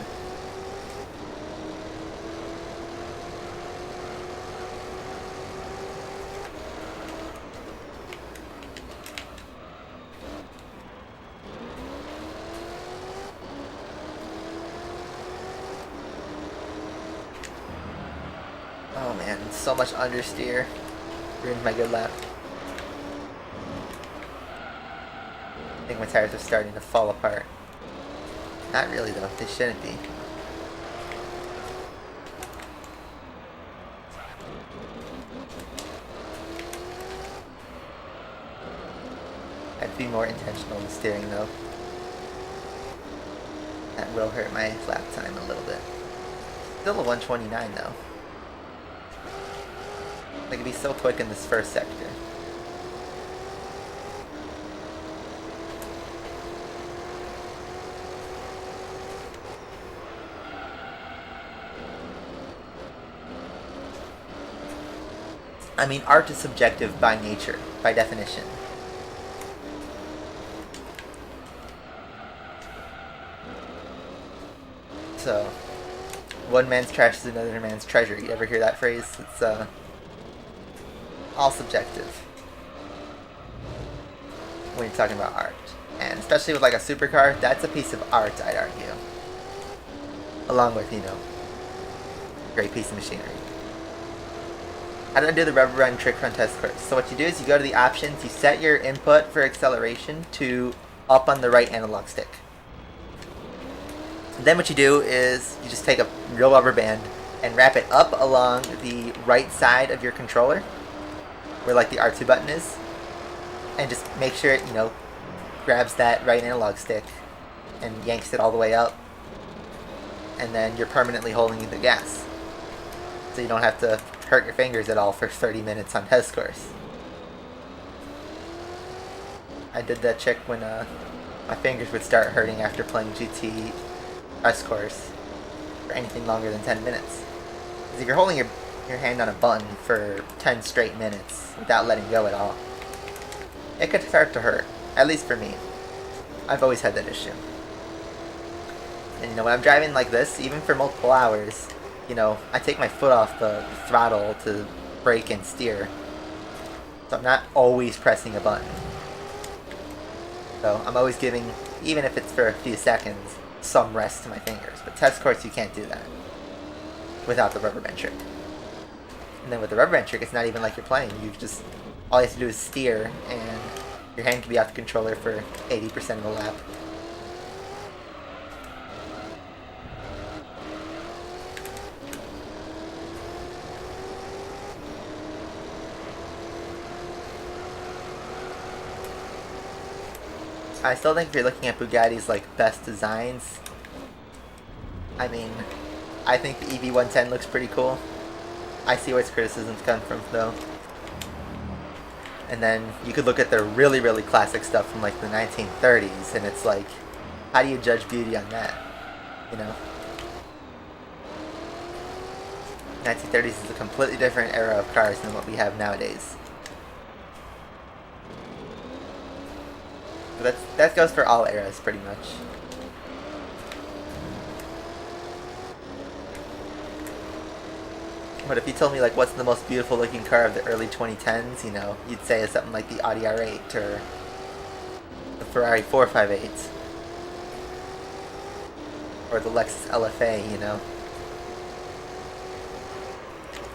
Oh man, so much understeer. Ruined my good lap. I think my tires are starting to fall apart. Not really though, they shouldn't be. I'd be more intentional in steering though. That will hurt my lap time a little bit. Still a 129 though. I could be so quick in this first sector. I mean, art is subjective by nature, by definition. So, one man's trash is another man's treasure. You ever hear that phrase? It's all subjective when you're talking about art. And especially with like a supercar, that's a piece of art, I'd argue. Along with, you know, a great piece of machinery. How do I do the rubber run trick from test course? So what you do is you go to the options, you set your input for acceleration to up on the right analog stick. Then what you do is you just take a real rubber band and wrap it up along the right side of your controller, where like the R2 button is, and just make sure it, you know, grabs that right analog stick and yanks it all the way up, and then you're permanently holding the gas. So you don't have to hurt your fingers at all for 30 minutes on test course. I did that trick when my fingers would start hurting after playing GT test course for anything longer than 10 minutes. Because if you're holding your hand on a button for 10 straight minutes without letting go at all, it could start to hurt. At least for me. I've always had that issue. And you know, when I'm driving like this, even for multiple hours, you know, I take my foot off the throttle to brake and steer. So I'm not always pressing a button. So I'm always giving, even if it's for a few seconds, some rest to my fingers. But test course, you can't do that without the rubber band trick. And then with the rubber band trick, it's not even like you're playing. You just, all you have to do is steer, and your hand can be off the controller for 80% of the lap. I still think if you're looking at Bugatti's like best designs, I mean, I think the EV110 looks pretty cool. I see where its criticisms come from though. And then you could look at the really, really classic stuff from like the 1930s, and it's like, how do you judge beauty on that? You know? 1930s is a completely different era of cars than what we have nowadays. But that goes for all eras, pretty much. But if you told me, like, what's the most beautiful looking car of the early 2010s, you know, you'd say it's something like the Audi R8 or the Ferrari 458 or the Lexus LFA, you know.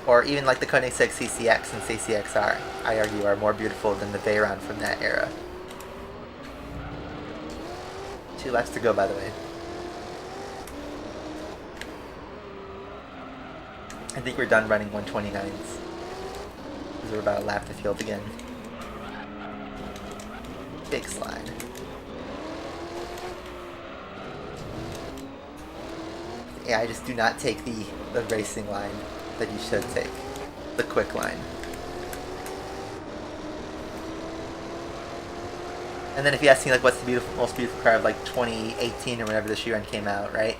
Or even like the Koenigsegg CCX and CCXR, I argue, are more beautiful than the Veyron from that era. 2 laps to go, by the way. I think we're done running 129s. Because we're about to lap the field again. Big slide. Yeah, I just do not take the racing line that you should take. The quick line. And then if you ask me, like, what's the most beautiful car of, like, 2018 or whenever this year came out, right?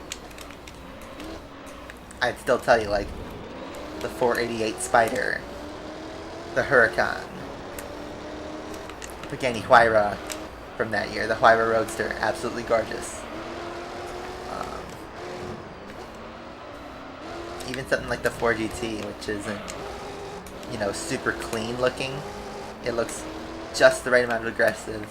I'd still tell you, like, the 488 Spider, the Huracan, Pagani Huayra from that year, the Huayra Roadster, absolutely gorgeous. Even something like the 4GT, which isn't, you know, super clean looking. It looks just the right amount of aggressive.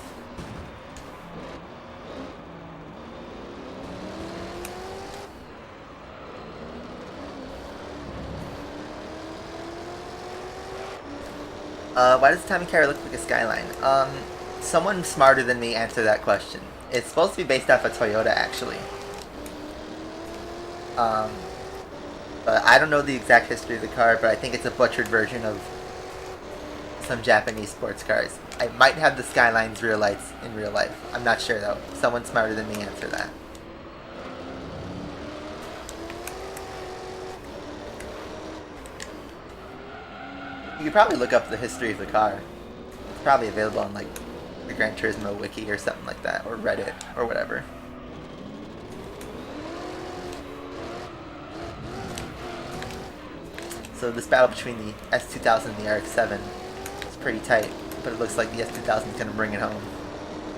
Why does the timing carrier look like a Skyline? Someone smarter than me answered that question. It's supposed to be based off of Toyota, actually. But I don't know the exact history of the car, but I think it's a butchered version of some Japanese sports cars. I might have the Skyline's rear lights in real life. I'm not sure, though. Someone smarter than me answered that. You could probably look up the history of the car. It's probably available on, like, the Gran Turismo wiki or something like that, or Reddit, or whatever. So this battle between the S2000 and the RX-7 is pretty tight, but it looks like the S2000 is going to bring it home.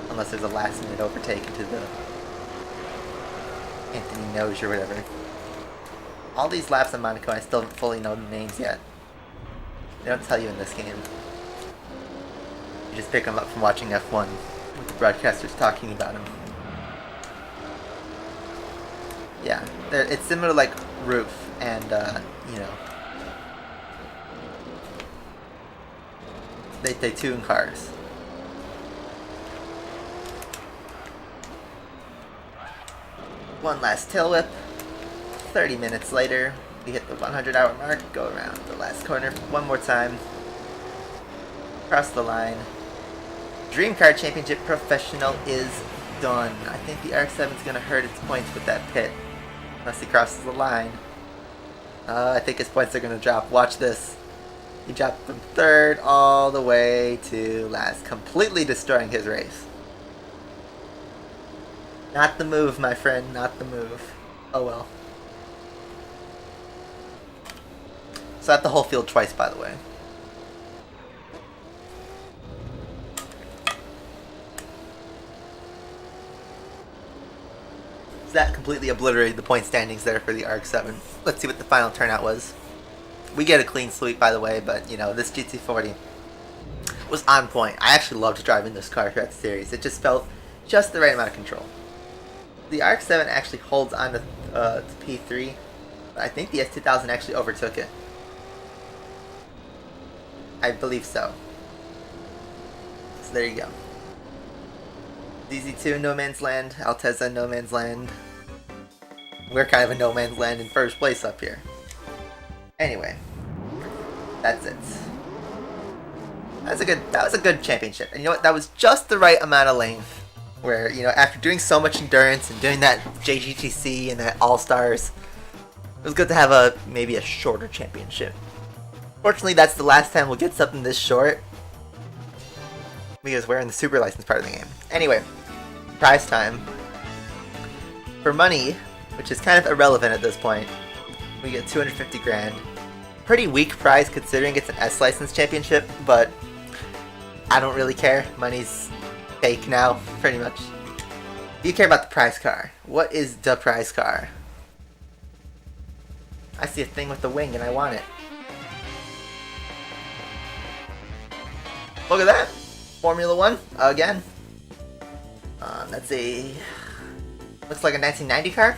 Unless there's a last-minute overtake into the Anthony Nose or whatever. All these laps in Monaco, I still don't fully know the names yet. They don't tell you in this game. You just pick them up from watching F1 with the broadcasters talking about them. Yeah, it's similar to like Roof and, you know, they tune cars. One last tail whip. 30 minutes later, we hit the 100-hour mark, go around the last corner one more time. Cross the line. Dream Car Championship Professional is done. I think the RX-7 is going to hurt its points with that pit. Unless he crosses the line. I think his points are going to drop. Watch this. He dropped from 3rd all the way to last, completely destroying his race. Not the move, my friend, not the move. Oh well. So at the whole field twice, by the way. So that completely obliterated the point standings there for the RX-7. Let's see what the final turnout was. We get a clean sweep, by the way, but, you know, this GT40 was on point. I actually loved driving this car throughout the series. It just felt just the right amount of control. The RX-7 actually holds on to P3. I think the S2000 actually overtook it. I believe so. So there you go. DZ2 No Man's Land, Alteza No Man's Land. We're kind of a no man's land in first place up here. Anyway, that's it. That was a good championship. And you know what? That was just the right amount of length. Where, you know, after doing so much endurance and doing that JGTC and that All-Stars, it was good to have maybe a shorter championship. Fortunately, that's the last time we'll get something this short. Because we're in the super license part of the game. Anyway, prize time. For money, which is kind of irrelevant at this point, we get 250 grand. Pretty weak prize considering it's an S license championship, but I don't really care. Money's fake now, pretty much. You care about the prize car. What is the prize car? I see a thing with the wing and I want it. Look at that! Formula 1, again. Let's see. Looks like a 1990 car.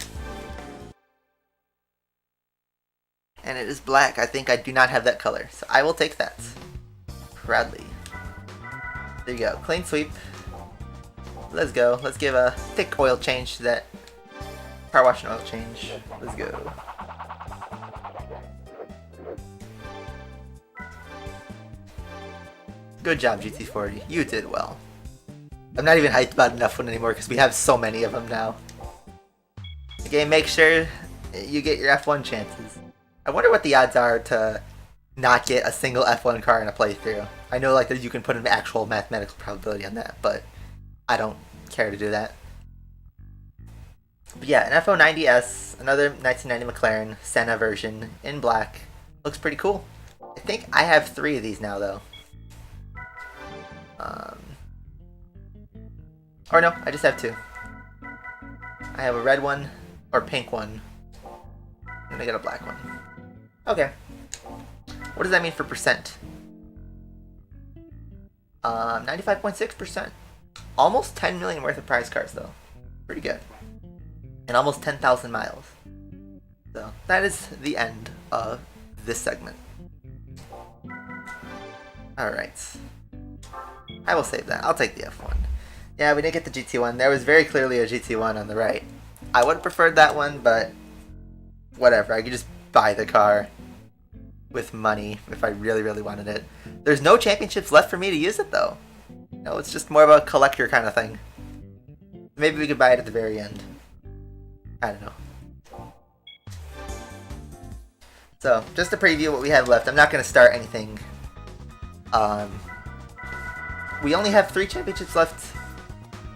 And it is black. I think I do not have that color, so I will take that. Proudly. There you go. Clean sweep. Let's go. Let's give a thick oil change to that. Car wash and oil change. Let's go. Good job, GT40. You did well. I'm not even hyped about an F1 anymore because we have so many of them now. Okay, make sure you get your F1 chances. I wonder what the odds are to not get a single F1 car in a playthrough. I know like that you can put an actual mathematical probability on that, but I don't care to do that. But yeah, an F090S, another 1990 McLaren Senna version in black. Looks pretty cool. I think I have 3 of these now though. Or no, I just have 2. I have a red one, or pink one, and I got a black one. Okay. What does that mean for percent? 95.6%. Almost 10 million worth of prize cards though. Pretty good. And almost 10,000 miles. So that is the end of this segment. Alright. I will save that. I'll take the F1. Yeah, we didn't get the GT1. There was very clearly a GT1 on the right. I would have preferred that one, but whatever. I could just buy the car with money if I really, really wanted it. There's no championships left for me to use it, though. No, it's just more of a collector kind of thing. Maybe we could buy it at the very end. I don't know. So, just to preview what we have left. I'm not going to start anything. We only have 3 championships left.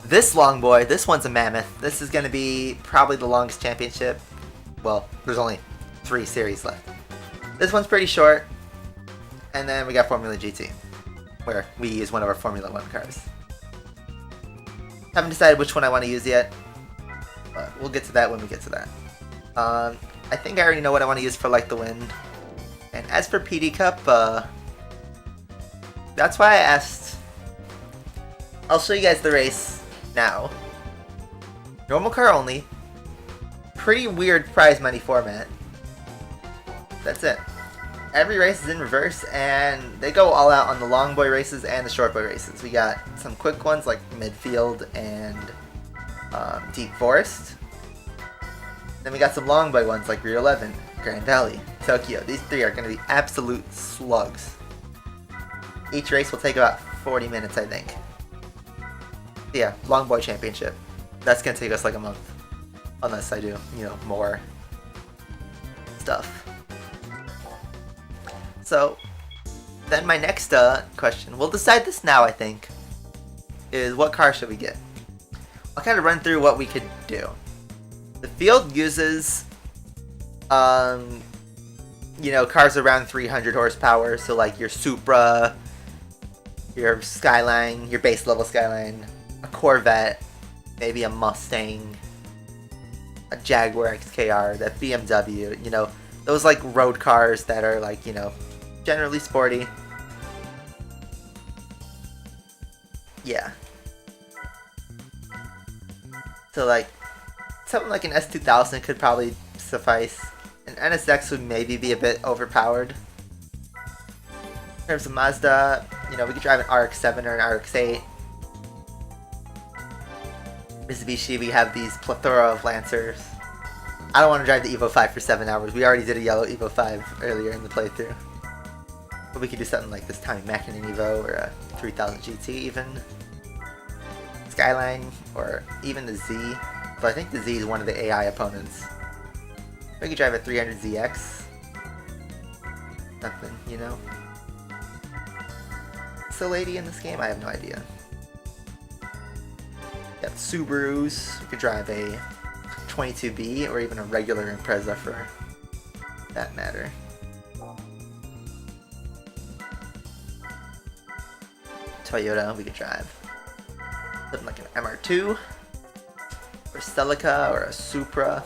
This long boy, this one's a mammoth. This is going to be probably the longest championship. Well, there's only 3 series left. This one's pretty short. And then we got Formula GT, where we use one of our Formula 1 cars. Haven't decided which one I want to use yet, but we'll get to that when we get to that. I think I already know what I want to use for Like the Wind. And as for PD Cup, that's why I asked. I'll show you guys the race now. Normal car only. Pretty weird prize money format. That's it. Every race is in reverse, and they go all out on the long boy races and the short boy races. We got some quick ones like Midfield and Deep Forest. Then we got some long boy ones like Route 11, Grand Valley, Tokyo. These three are going to be absolute slugs. Each race will take about 40 minutes, I think. Yeah, long boy championship. That's going to take us like a month. Unless I do, you know, more stuff. So, then my next question, we'll decide this now, I think, is what car should we get? I'll kind of run through what we could do. The field uses, you know, cars around 300 horsepower, so like your Supra, your Skyline, your base level Skyline, a Corvette, maybe a Mustang, a Jaguar XKR, that BMW, you know, those like road cars that are like, you know, generally sporty. Yeah. So like, something like an S2000 could probably suffice. An NSX would maybe be a bit overpowered. In terms of Mazda, you know, we could drive an RX-7 or an RX-8. Mitsubishi, we have these plethora of Lancers. I don't want to drive the Evo 5 for 7 hours. We already did a yellow Evo 5 earlier in the playthrough. But we could do something like this Tommy Mackinnon Evo or a 3000 GT even. Skyline or even the Z. But I think the Z is one of the AI opponents. We could drive a 300ZX. Something, you know. Is the lady in this game? I have no idea. Got Subarus. We could drive a 22B or even a regular Impreza for that matter. Toyota, we could drive something like an MR2 or Celica or a Supra.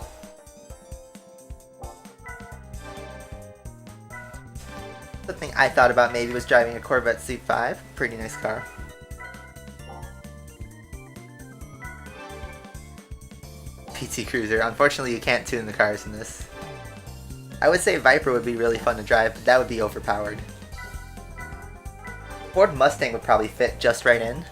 Something I thought about maybe was driving a Corvette C5. Pretty nice car. PT Cruiser. Unfortunately, you can't tune the cars in this. I would say Viper would be really fun to drive, but that would be overpowered. Ford Mustang would probably fit just right in.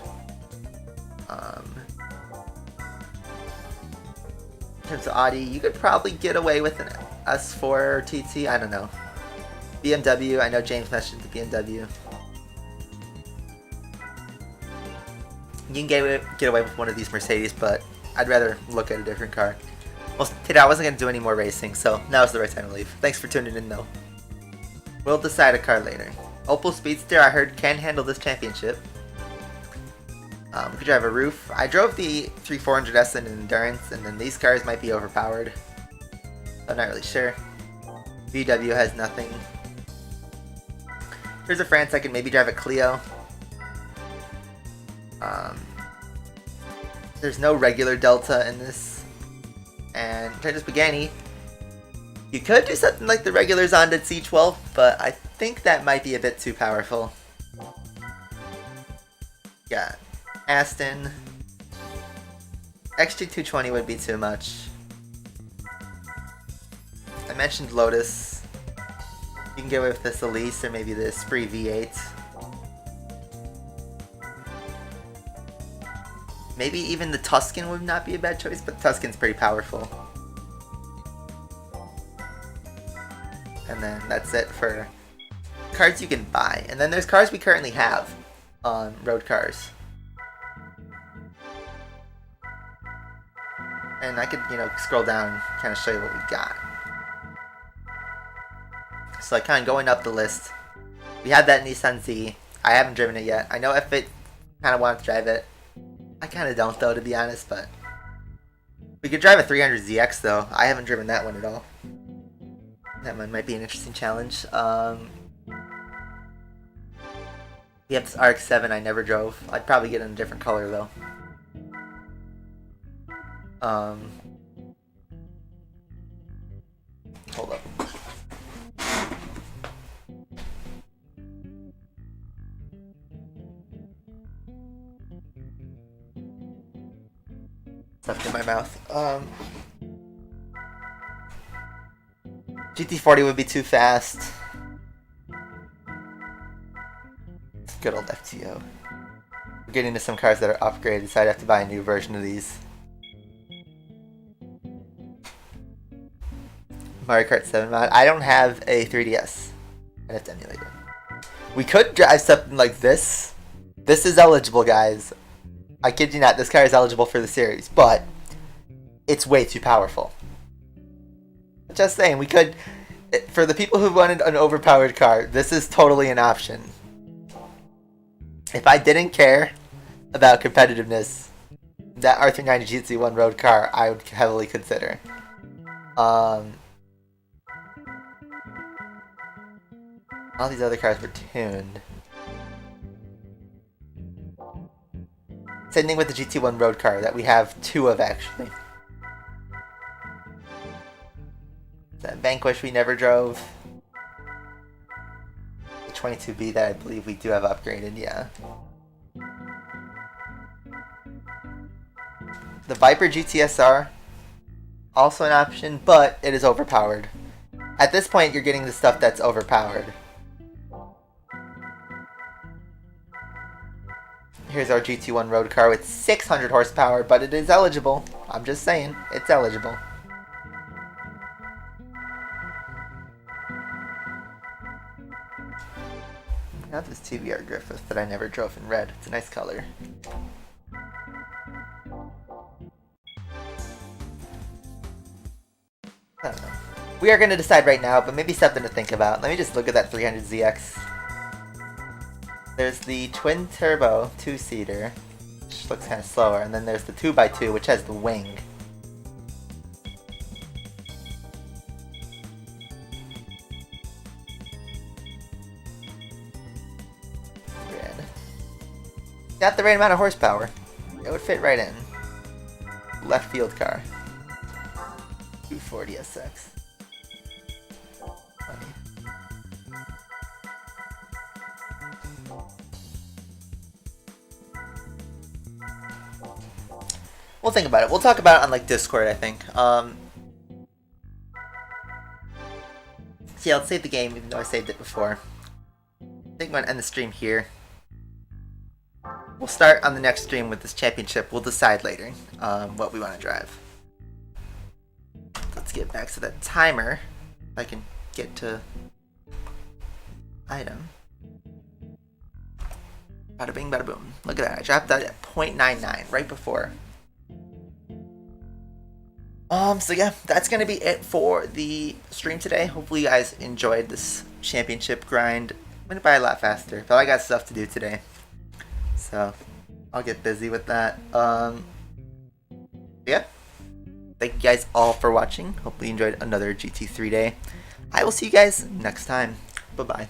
In terms of Audi, you could probably get away with an S4 TT. I don't know. BMW, I know James mentioned the BMW. You can get away with one of these Mercedes, but I'd rather look at a different car. Well, today I wasn't going to do any more racing, so now's the right time to leave. Thanks for tuning in, though. We'll decide a car later. Opel Speedster, I heard, can handle this championship. We could drive a Roof. I drove the 3400S in Endurance, and then these cars might be overpowered. I'm not really sure. VW has nothing. Here's a France, I can maybe drive a Clio. There's no regular Delta in this. And in terms of Pagani, you could do something like the regular Zonda C12, but I think that might be a bit too powerful. Yeah, Aston. XG220 would be too much. I mentioned Lotus. You can get away with this Elise or maybe the Spree V8. Maybe even the Tuscan would not be a bad choice, but Tuscan's pretty powerful. And then that's it for cars you can buy. And then there's cars we currently have on road cars. And I could, you know, scroll down and kind of show you what we got. So like kind of going up the list. We have that Nissan Z. I haven't driven it yet. I know F8 kind of wanted to drive it. I kind of don't though, to be honest, but we could drive a 300ZX though. I haven't driven that one at all. That one might be an interesting challenge. We have this RX-7 I never drove. I'd probably get in a different color though. stuffed in my mouth. GT40 would be too fast. Good old FTO. We're getting into some cars that are upgraded, so I'd have to buy a new version of these. Mario Kart 7 mod. I don't have a 3DS. I'd have to emulate it. We could drive something like this. This is eligible, guys. I kid you not, this car is eligible for the series, but it's way too powerful. Just saying, we could, for the people who wanted an overpowered car, this is totally an option. If I didn't care about competitiveness, that R390 GT1 road car I would heavily consider. All these other cars were tuned. Same thing with the GT1 road car that we have two of actually. That Vanquish we never drove. The 22B that I believe we do have upgraded, yeah. The Viper GTSR, also an option, but it is overpowered. At this point, you're getting the stuff that's overpowered. Here's our GT1 road car with 600 horsepower, but it is eligible. I'm just saying, it's eligible. Now this TVR Griffith that I never drove in red. It's a nice color. I don't know. We are going to decide right now, but maybe something to think about. Let me just look at that 300ZX. There's the twin turbo 2-seater, which looks kind of slower, and then there's the 2x2, which has the wing. Red. Got the right amount of horsepower. It would fit right in. Left field car. 240 SX. Funny. We'll think about it. We'll talk about it on like Discord, I think. So yeah, let's save the game, even though I saved it before. I think I'm gonna end the stream here. We'll start on the next stream with this championship. We'll decide later what we want to drive. Let's get back to that timer. If I can get to item. Bada bing, bada boom. Look at that. I dropped that at 0.99 right before. So yeah, that's gonna be it for the stream today. Hopefully you guys enjoyed this championship grind. Went by a lot faster, but I got stuff to do today, so I'll get busy with that. Yeah, thank you guys all for watching. Hopefully you enjoyed another GT3 day. I will see you guys next time. Bye bye.